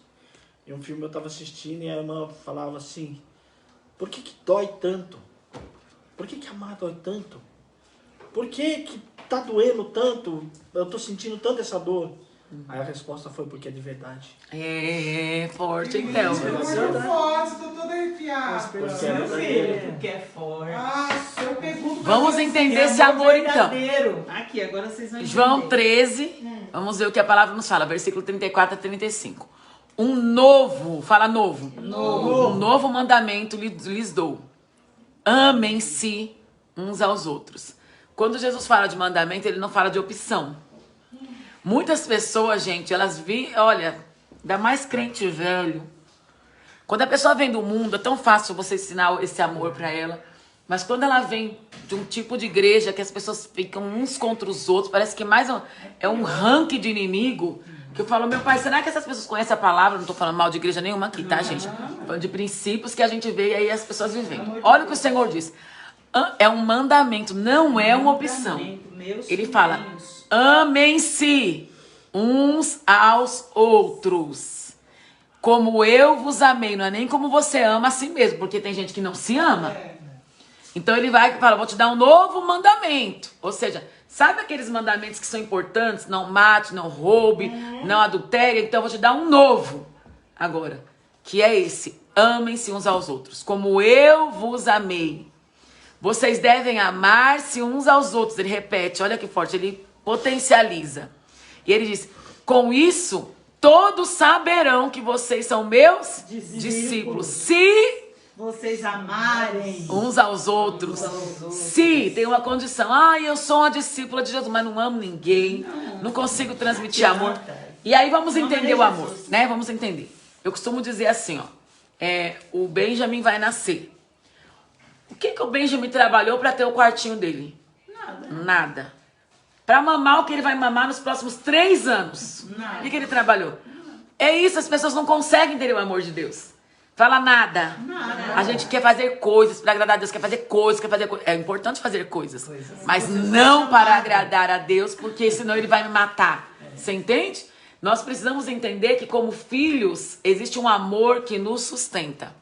E um filme eu estava assistindo e a irmã falava assim, por que dói tanto? Por que amar dói tanto? Por que tá doendo tanto? Eu tô sentindo tanto essa dor. Aí a resposta foi porque é de verdade. É, forte, então. Muito forte, tô toda arrepiada. Porque é verdadeiro. Porque é forte. Nossa, eu pergunto pra Vamos você. entender esse amor, então. Verdadeiro. Aqui, agora vocês vão entender. João 13, vamos ver o que a palavra nos fala, versículo 34 a 35. Um novo, fala novo. Um novo mandamento lhes dou. Amem-se uns aos outros. Quando Jesus fala de mandamento, ele não fala de opção. Muitas pessoas, gente, elas olha, ainda mais crente velho. Quando a pessoa vem do mundo, é tão fácil você ensinar esse amor pra ela. Mas quando ela vem de um tipo de igreja que as pessoas ficam uns contra os outros, parece que mais é um ranking de inimigo. Que eu falo, meu pai, será que essas pessoas conhecem a palavra? Não tô falando mal de igreja nenhuma aqui, tá, gente? Tô falando de princípios que a gente vê e aí as pessoas vivem. Olha o que o Senhor diz. É um mandamento, não é uma opção. Ele fala, amem-se uns aos outros. Como eu vos amei, não é nem como você ama a si mesmo, porque tem gente que não se ama. Então ele vai e fala, vou te dar um novo mandamento. Ou seja, sabe aqueles mandamentos que são importantes? Não mate, não roube, não adultere. Então eu vou te dar um novo agora, que é esse. Amem-se uns aos outros, como eu vos amei. Vocês devem amar-se uns aos outros. Ele repete, olha que forte, ele potencializa. E ele diz, com isso, todos saberão que vocês são meus discípulos. Se vocês amarem uns aos outros. Se tem uma condição. Eu sou uma discípula de Jesus, mas não amo ninguém. Não consigo transmitir amor. E aí vamos entender o amor, né? Vamos entender. Eu costumo dizer assim, ó. O Benjamin vai nascer. O que o Benjamin trabalhou para ter o quartinho dele? Nada. Para mamar o que ele vai mamar nos próximos 3 anos. O que ele trabalhou? É isso, as pessoas não conseguem entender o amor de Deus. Fala nada. A gente quer fazer coisas para agradar a Deus, quer fazer coisas. É importante fazer coisas. Mas não para agradar a Deus, porque senão ele vai me matar. Você entende? Nós precisamos entender que como filhos, existe um amor que nos sustenta.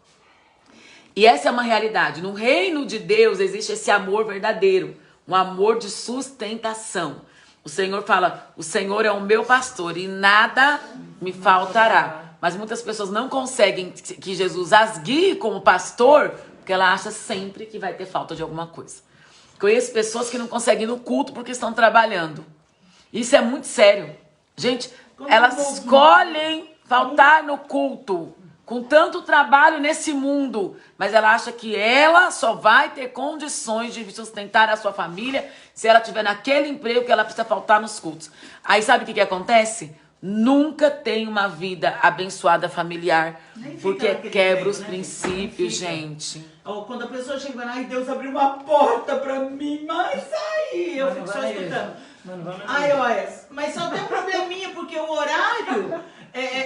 E essa é uma realidade. No reino de Deus existe esse amor verdadeiro. Um amor de sustentação. O Senhor fala, o Senhor é o meu pastor e nada me faltará. Mas muitas pessoas não conseguem que Jesus as guie como pastor, porque ela acha sempre que vai ter falta de alguma coisa. Conheço pessoas que não conseguem ir no culto porque estão trabalhando. Isso é muito sério. Gente, elas escolhem faltar no culto. Com tanto trabalho nesse mundo, mas ela acha que ela só vai ter condições de sustentar a sua família se ela estiver naquele emprego que ela precisa faltar nos cultos. Aí sabe o que acontece? nunca tem uma vida abençoada familiar, Nem fica porque naquele quebra os tempo, né? princípios, Nem fica. gente. Ó, quando a pessoa chega e fala, ai, Deus abriu uma porta pra mim, mas aí eu Mas fico não só vai escutando. Mas não vai mesmo. Ai, olha, mas só tem um probleminha, porque o horário,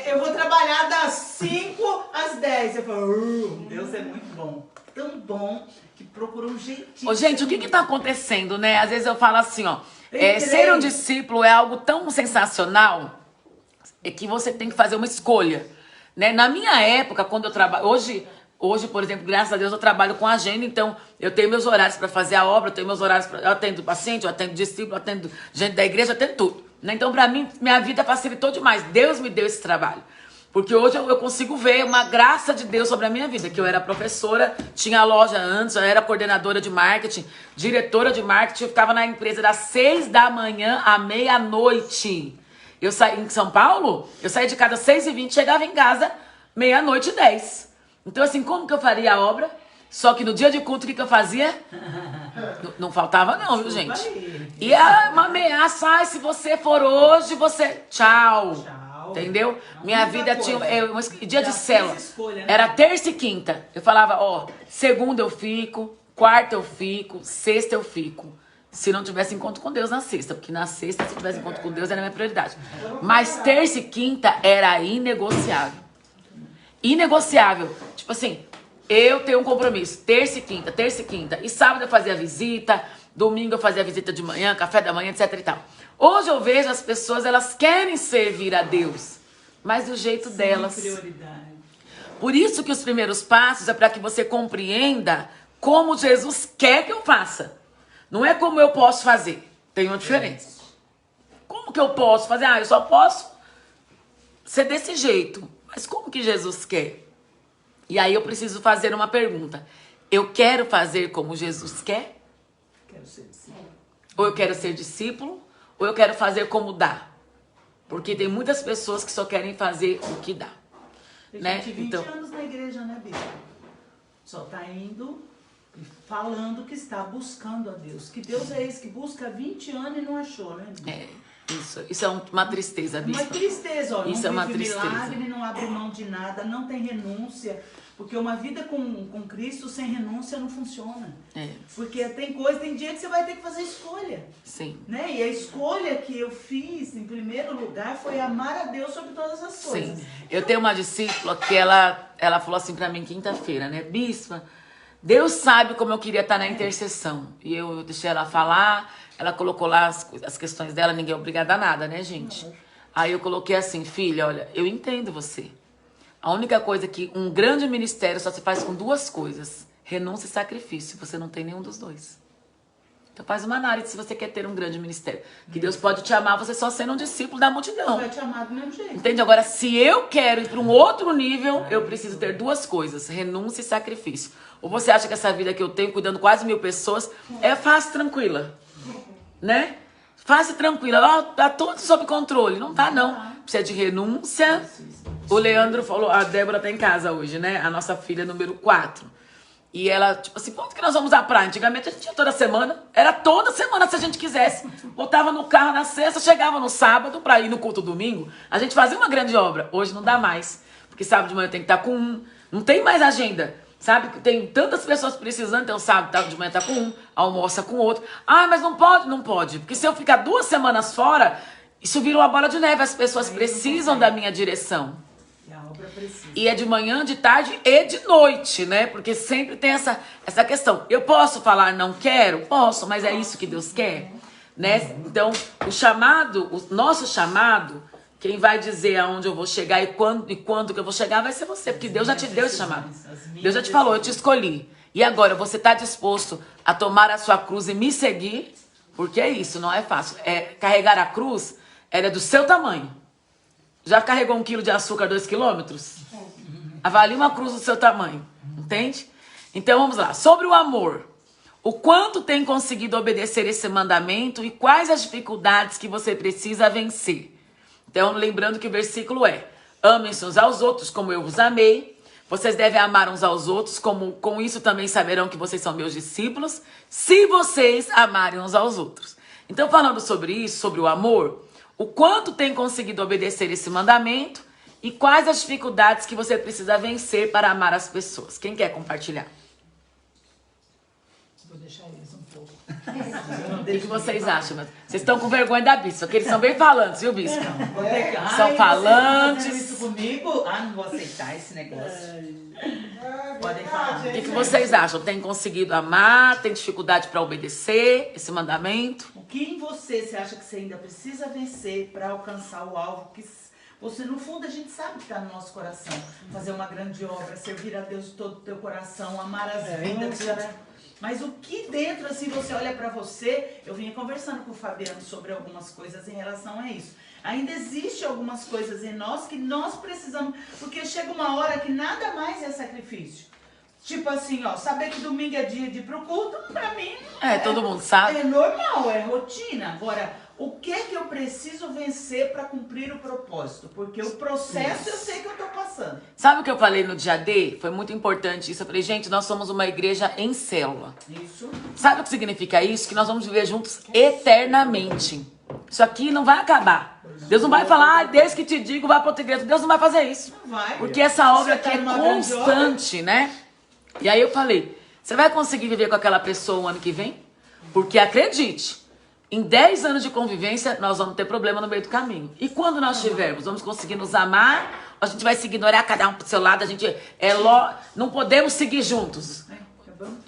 eu vou trabalhar das 5 às 10. Eu falo, Deus é muito bom. Tão bom que procura um jeitinho. Ô, gente, o que tá acontecendo, né? Às vezes eu falo assim, ó. Entrei. Ser um discípulo é algo tão sensacional que você tem que fazer uma escolha, né? Na minha época, quando eu trabalho... Hoje, por exemplo, graças a Deus, eu trabalho com agenda, então eu tenho meus horários para fazer a obra, eu tenho meus horários eu atendo paciente, eu atendo discípulo, eu atendo gente da igreja, eu atendo tudo, né? Então, para mim, minha vida facilitou demais. Deus me deu esse trabalho. Porque hoje eu consigo ver uma graça de Deus sobre a minha vida, que eu era professora, tinha loja antes, eu era coordenadora de marketing, diretora de marketing, eu ficava na empresa das 6 da manhã à meia-noite. Eu saí em São Paulo, eu saía de casa às 6h20, chegava em casa meia-noite e 10. Então, assim, como que eu faria a obra? Só que no dia de culto, o que eu fazia? Não faltava não, viu, gente? E uma ameaça, ai, se você for hoje, você... Tchau. Entendeu? Minha vida tinha dia de célula. Era terça e quinta. Eu falava, ó, segunda eu fico, quarta eu fico, sexta eu fico. Se não tivesse encontro com Deus na sexta, porque na sexta, se tivesse encontro com Deus, era a minha prioridade. Mas terça e quinta era inegociável. Inegociável. Tipo assim, eu tenho um compromisso, terça e quinta, terça e quinta. E sábado eu fazia visita, domingo eu fazia visita de manhã, café da manhã, etc e tal. Hoje eu vejo as pessoas, elas querem servir a Deus, mas do jeito delas. Prioridade. Por isso que os primeiros passos é para que você compreenda como Jesus quer que eu faça. Não é como eu posso fazer. Tem uma diferença. Como que eu posso fazer? Ah, eu só posso ser desse jeito. Mas como que Jesus quer? E aí eu preciso fazer uma pergunta. Eu quero fazer como Jesus quer? Quero ser discípulo. Ou eu quero ser discípulo? Ou eu quero fazer como dá? Porque tem muitas pessoas que só querem fazer o que dá. Tem Né? gente 20 Então, anos na igreja, né, Bispo? Só tá indo e falando que está buscando a Deus. Que Deus é esse que busca há 20 anos e não achou, né, Bispo? isso é uma tristeza, Uma bispo. tristeza, ó. Isso Não é uma vive tristeza. milagre, não abre mão de nada, não tem renúncia. Porque uma vida com Cristo sem renúncia não funciona. Porque tem dia que você vai ter que fazer escolha. Sim. Né? E a escolha que eu fiz, em primeiro lugar, foi amar a Deus sobre todas as coisas. Sim. Eu tenho uma discípula que ela falou assim pra mim quinta-feira, né? Bispa, Deus sabe como eu queria estar na intercessão. E eu deixei ela falar, ela colocou lá as questões dela, ninguém é obrigada a nada, né, gente? Aí eu coloquei assim, filha, olha, eu entendo você. A única coisa que um grande ministério só se faz com duas coisas, renúncia e sacrifício. Você não tem nenhum dos dois. Então faz uma análise se você quer ter um grande ministério. Que Deus pode te amar você só sendo um discípulo da multidão. Vai te amar do mesmo jeito. Entende? Agora, se eu quero ir para um outro nível, eu preciso ter duas coisas, renúncia e sacrifício. Ou você acha que essa vida que eu tenho, cuidando quase 1000 pessoas, é fácil, tranquila? Né? Fácil, tranquila. Ó, tá tudo sob controle. Não tá, não. Precisa de renúncia. O Leandro falou, a Débora tá em casa hoje, né? A nossa filha número 4. E ela, tipo assim, quanto que nós vamos à praia? Antigamente a gente ia toda semana. Era toda semana se a gente quisesse. Botava no carro na sexta, chegava no sábado pra ir no culto domingo. A gente fazia uma grande obra. Hoje não dá mais. Porque sábado de manhã tem que estar com um. Não tem mais agenda. Sabe? Tem tantas pessoas precisando. Então sábado de manhã tá com um, almoça com outro. Ah, mas não pode? Não pode. Porque se eu ficar 2 semanas fora, isso vira uma bola de neve. As pessoas precisam da minha direção. E é de manhã, de tarde e de noite, né? Porque sempre tem essa questão. Eu posso falar não quero? Posso, mas é isso que Deus quer, né? Então, o nosso chamado, quem vai dizer aonde eu vou chegar e quando que eu vou chegar vai ser você, porque Deus já te deu esse chamado. Deus já te falou, eu te escolhi. E agora, você está disposto a tomar a sua cruz e me seguir? Porque é isso, não é fácil. Carregar a cruz era do seu tamanho. Já carregou 1 quilo de açúcar 2 quilômetros? Avalie uma cruz do seu tamanho. Entende? Então vamos lá. Sobre o amor. O quanto tem conseguido obedecer esse mandamento e quais as dificuldades que você precisa vencer? Então, lembrando que o versículo é: amem-se uns aos outros como eu vos amei. Vocês devem amar uns aos outros, com isso também saberão que vocês são meus discípulos, se vocês amarem uns aos outros. Então, falando sobre isso, sobre o amor, O quanto tem conseguido obedecer esse mandamento e quais as dificuldades que você precisa vencer para amar as pessoas. Quem quer compartilhar? Vou deixar eles um pouco. O que vocês acham? Vocês estão com vergonha da bispa, porque eles são bem falantes, viu, bispo? São falantes. Vocês isso comigo? Ah, não vou aceitar esse negócio. Podem falar. O que vocês acham? Tem conseguido amar? Tem dificuldade para obedecer esse mandamento? O que em você acha que você ainda precisa vencer para alcançar o alvo que você, no fundo, a gente sabe que está no nosso coração? Fazer uma grande obra, servir a Deus de todo o teu coração, amar as vidas, né? Mas o que dentro, assim, você olha para você... Eu vinha conversando com o Fabiano sobre algumas coisas em relação a isso. Ainda existe algumas coisas em nós que nós precisamos... Porque chega uma hora que nada mais é sacrifício. Tipo assim, ó, saber que domingo é dia de ir pro culto, pra mim... Todo mundo sabe. É normal, é rotina. Agora, o que é que eu preciso vencer para cumprir o propósito? Porque o processo eu sei que eu tô passando. Sabe o que eu falei no dia D? Foi muito importante isso. Eu falei, gente, nós somos uma igreja em célula. Isso. Sabe o que significa isso? Que nós vamos viver juntos eternamente. Isso aqui não vai acabar. Deus não vai falar, desde que te digo, vai para outra igreja. Deus não vai fazer isso. Não vai. Porque essa obra Você aqui tá é numa grande constante, né? E aí eu falei, você vai conseguir viver com aquela pessoa o ano que vem? Porque acredite, em 10 anos de convivência, nós vamos ter problema no meio do caminho. E quando nós tivermos, vamos conseguir nos amar, a gente vai se ignorar, cada um pro seu lado, a gente não podemos seguir juntos.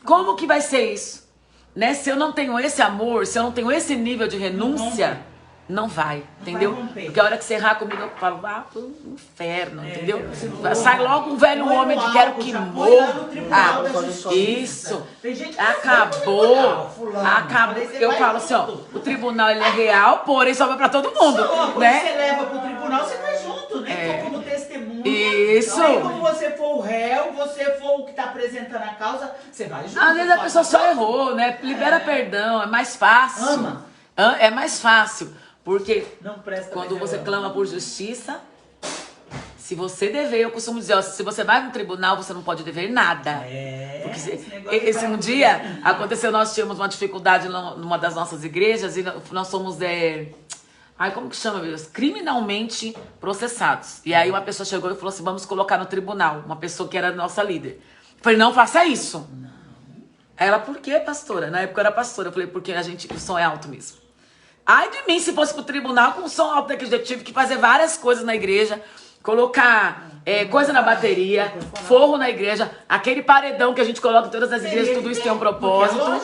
Como que vai ser isso? Né? Se eu não tenho esse amor, se eu não tenho esse nível de renúncia, não vai, entendeu? Porque a hora que você errar comigo, eu falo, pro inferno, entendeu? Sai logo um velho homem que quero que morra. Isso. Acabou. Eu falo assim, ó, o tribunal ele é real, porém só vai pra todo mundo, né? Você leva pro tribunal, você vai junto, né? Como testemunha. Isso. Aí, como você for o réu, você for o que tá apresentando a causa, você vai junto. Às vezes a pessoa só errou, né? Libera perdão, é mais fácil. Ama. É mais fácil. Porque Não presta quando você clama por justiça, se você dever, eu costumo dizer, ó, se você vai no tribunal, você não pode dever nada. Porque esse um dia aconteceu, nós tínhamos uma dificuldade numa das nossas igrejas e nós somos, como que chama, meu Deus? Criminalmente processados. E aí uma pessoa chegou e falou assim, vamos colocar no tribunal, uma pessoa que era nossa líder. Eu falei, não faça isso. Aí ela, por quê, pastora? Na época eu era pastora. Eu falei, porque o som é alto mesmo. Ai de mim, se fosse pro tribunal com som alto daquele jeito, tive que fazer várias coisas na igreja, colocar coisa na bateria, forro na igreja, aquele paredão que a gente coloca em todas as igrejas, tudo isso tem um propósito,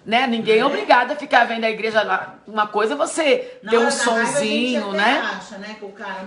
né? Ninguém é obrigado a ficar vendo a igreja lá. Uma coisa é você ter um sonzinho, né?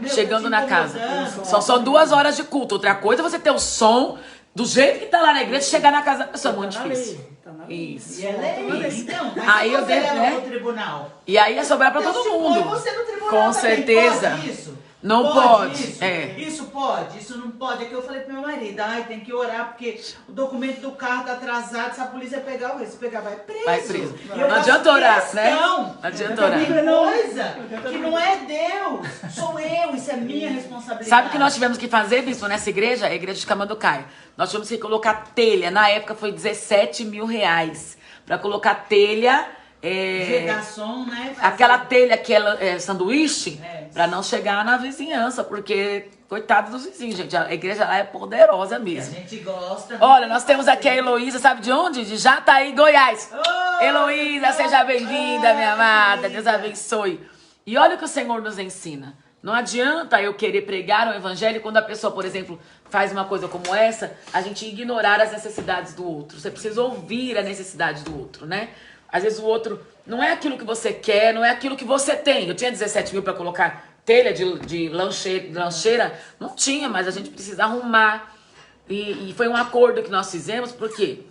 Chegando na casa. São 2 horas de culto. Outra coisa é você ter o som do jeito que tá lá na igreja, chegar na casa da pessoa. Muito difícil. Isso. E é lei. Então, mas aí você leva pro tribunal. E aí ia sobrar pra todo mundo. Você no tribunal com também. certeza. Pode isso? Não pode. Isso? Isso pode, isso não pode. É que eu falei pro meu marido, tem que orar, porque o documento do carro tá atrasado, se a polícia pegar, se pegar, vai preso. Vai preso. Não adianta orar, né? Não adianta orar. Tem coisa que não é Deus, sou eu, isso é minha responsabilidade. Sabe o que nós tivemos que fazer, bispo, nessa igreja? A igreja de Camanducaia. Nós tivemos que colocar telha. Na época foi 17 mil reais pra colocar telha. Vedação, né? Aquela telha que é sanduíche, pra não chegar na vizinhança, porque coitado dos vizinhos, gente. A igreja lá é poderosa mesmo. A gente gosta. Olha, nós temos aqui a Heloísa, sabe de onde? De Jataí, Goiás. Heloísa, seja bem-vinda, minha amada. Deus abençoe. E olha o que o Senhor nos ensina. Não adianta eu querer pregar o evangelho quando a pessoa, por exemplo, faz uma coisa como essa, a gente ignorar as necessidades do outro. Você precisa ouvir a necessidade do outro, né? Às vezes o outro não é aquilo que você quer, não é aquilo que você tem. Eu tinha 17 mil para colocar telha de lancheira. Não tinha, mas a gente precisa arrumar. E foi um acordo que nós fizemos, porque,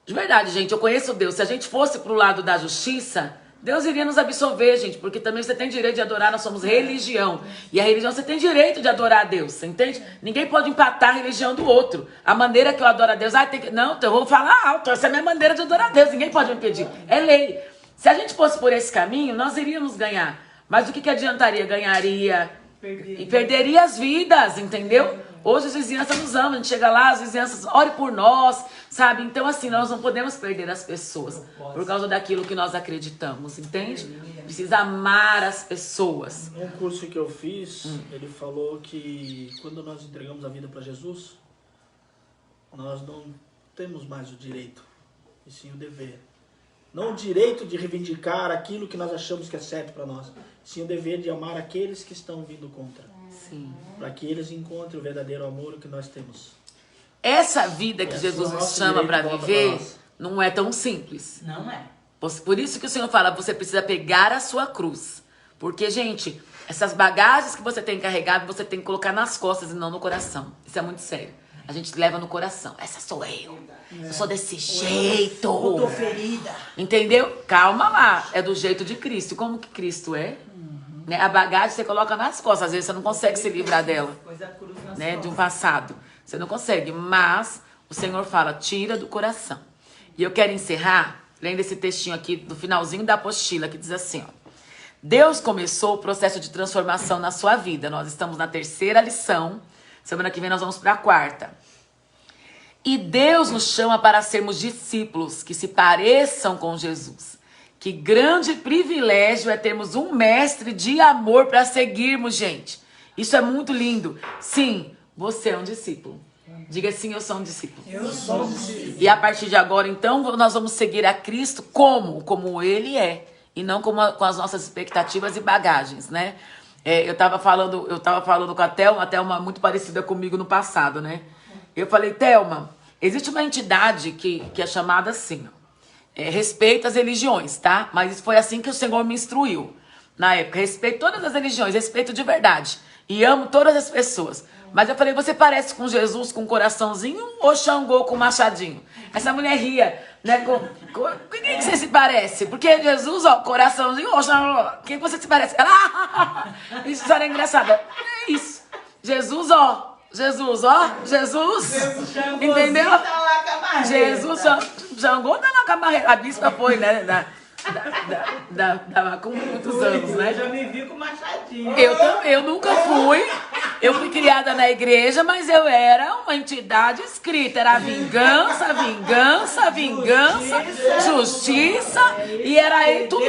de verdade, gente, eu conheço Deus. Se a gente fosse pro lado da justiça, Deus iria nos absolver, gente, porque também você tem direito de adorar, nós somos religião. E a religião, você tem direito de adorar a Deus, você entende? Ninguém pode empatar a religião do outro. A maneira que eu adoro a Deus, não, então eu vou falar alto, essa é a minha maneira de adorar a Deus, ninguém pode me impedir. É lei. Se a gente fosse por esse caminho, nós iríamos ganhar. Mas o que adiantaria? Ganharia e perderia as vidas, entendeu? Hoje as vizinhanças nos amam, a gente chega lá, as vizinhanças, ore por nós, sabe? Então assim, nós não podemos perder as pessoas por causa daquilo que nós acreditamos, entende? Precisa amar as pessoas. Um curso que eu fiz, ele falou que quando nós entregamos a vida para Jesus, nós não temos mais o direito, e sim o dever. Não o direito de reivindicar aquilo que nós achamos que é certo para nós, sim o dever de amar aqueles que estão vindo contra. Sim. Para que eles encontrem o verdadeiro amor que nós temos. Essa vida que Jesus nos nosso chama para direito volta viver pra nós. não é tão simples. Não é. Por isso que o Senhor fala, você precisa pegar a sua cruz. Porque, gente, essas bagagens que você tem carregado, você tem que colocar nas costas e não no coração. Isso é muito sério. A gente leva no coração. Essa sou eu. Eu sou desse jeito. Eu tô ferida. Entendeu? Calma lá. É do jeito de Cristo. Como que Cristo é? Né? A bagagem você coloca nas costas. Às vezes você não consegue se livrar dela. Coisa cruz nas Né? De um costas. passado. Você não consegue. Mas o Senhor fala, tira do coração. E eu quero encerrar lendo esse textinho aqui do finalzinho da apostila, que diz assim, ó. Deus começou o processo de transformação na sua vida. Nós estamos na 3ª lição. Semana que vem nós vamos para a 4ª. E Deus nos chama para sermos discípulos que se pareçam com Jesus. Que grande privilégio é termos um mestre de amor para seguirmos, gente. Isso é muito lindo. Sim, você é um discípulo. Diga assim, eu sou um discípulo. Eu sou um discípulo. E a partir de agora, então, nós vamos seguir a Cristo como Ele é. E não com as nossas expectativas e bagagens, né? Eu tava falando com a Thelma muito parecida comigo no passado, né? Eu falei, Thelma, existe uma entidade que é chamada assim, ó. Respeita as religiões, tá? Mas foi assim que o Senhor me instruiu. Na época, respeito todas as religiões, respeito de verdade. E amo todas as pessoas. Mas eu falei, você parece com Jesus com um coraçãozinho ou Xangô com um machadinho? Essa mulher ria, né? Quem que você se parece? Porque Jesus, ó, coraçãozinho ou Xangô? Quem que você se parece? Ela, isso era engraçada. É isso. Jesus, ó. Jesus. Entendeu? Tá lá com a marreta. Jesus, Xangô tá lá com a marreta. A bispa foi, né? Com muitos anos, né? Já me vi com machadinho. Eu nunca fui. Eu fui criada na igreja, mas eu era uma entidade escrita. Era vingança, justiça. E era aí tudo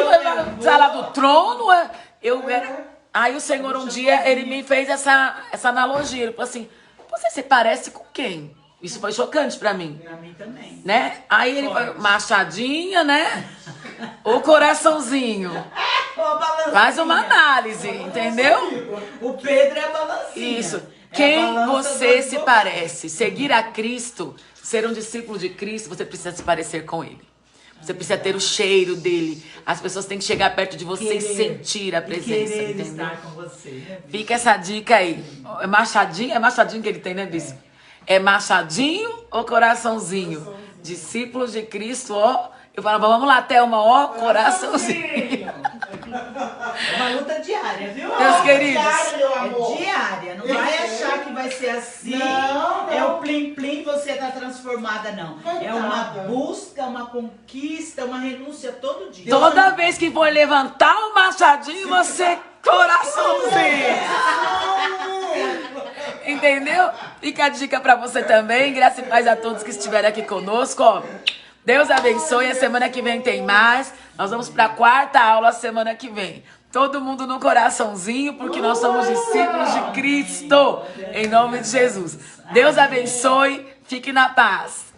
sala do trono. Eu era. Aí o Senhor um dia, ele me fez essa analogia. Ele falou assim, você se parece com quem? Isso foi chocante pra mim. Pra mim também. Né? Aí ele falou, machadinha, né? O coraçãozinho. Faz uma análise, entendeu? O Pedro é a balancinha. Isso. É Quem a balança você dos se bobos. parece? Seguir a Cristo, ser um discípulo de Cristo, você precisa se parecer com Ele. Você precisa ter o cheiro dele. As pessoas têm que chegar perto de você e sentir a presença, querer entendeu? estar com você. Né? Fica essa dica aí. É machadinho que ele tem, né, Bispo? É machadinho ou coraçãozinho? Discípulos de Cristo, ó. Eu falava, vamos lá, Thelma, ó, coraçãozinho. É uma luta diária, viu? Meus queridos. Diário, meu É amor. diária, não vai achar que vai ser assim. Não, não. É o plim-plim, você tá transformada, não. É uma Coitada. busca, uma conquista, uma renúncia todo dia. Toda vez que for levantar o machadinho, você coraçãozinho. Entendeu? Fica a dica pra você também. Graça e paz a todos que estiverem aqui conosco. Ó. Deus abençoe. A semana que vem tem mais. Nós vamos pra 4ª aula semana que vem. Todo mundo no coraçãozinho, porque nós somos discípulos de Cristo. Em nome de Jesus. Deus abençoe. Fique na paz.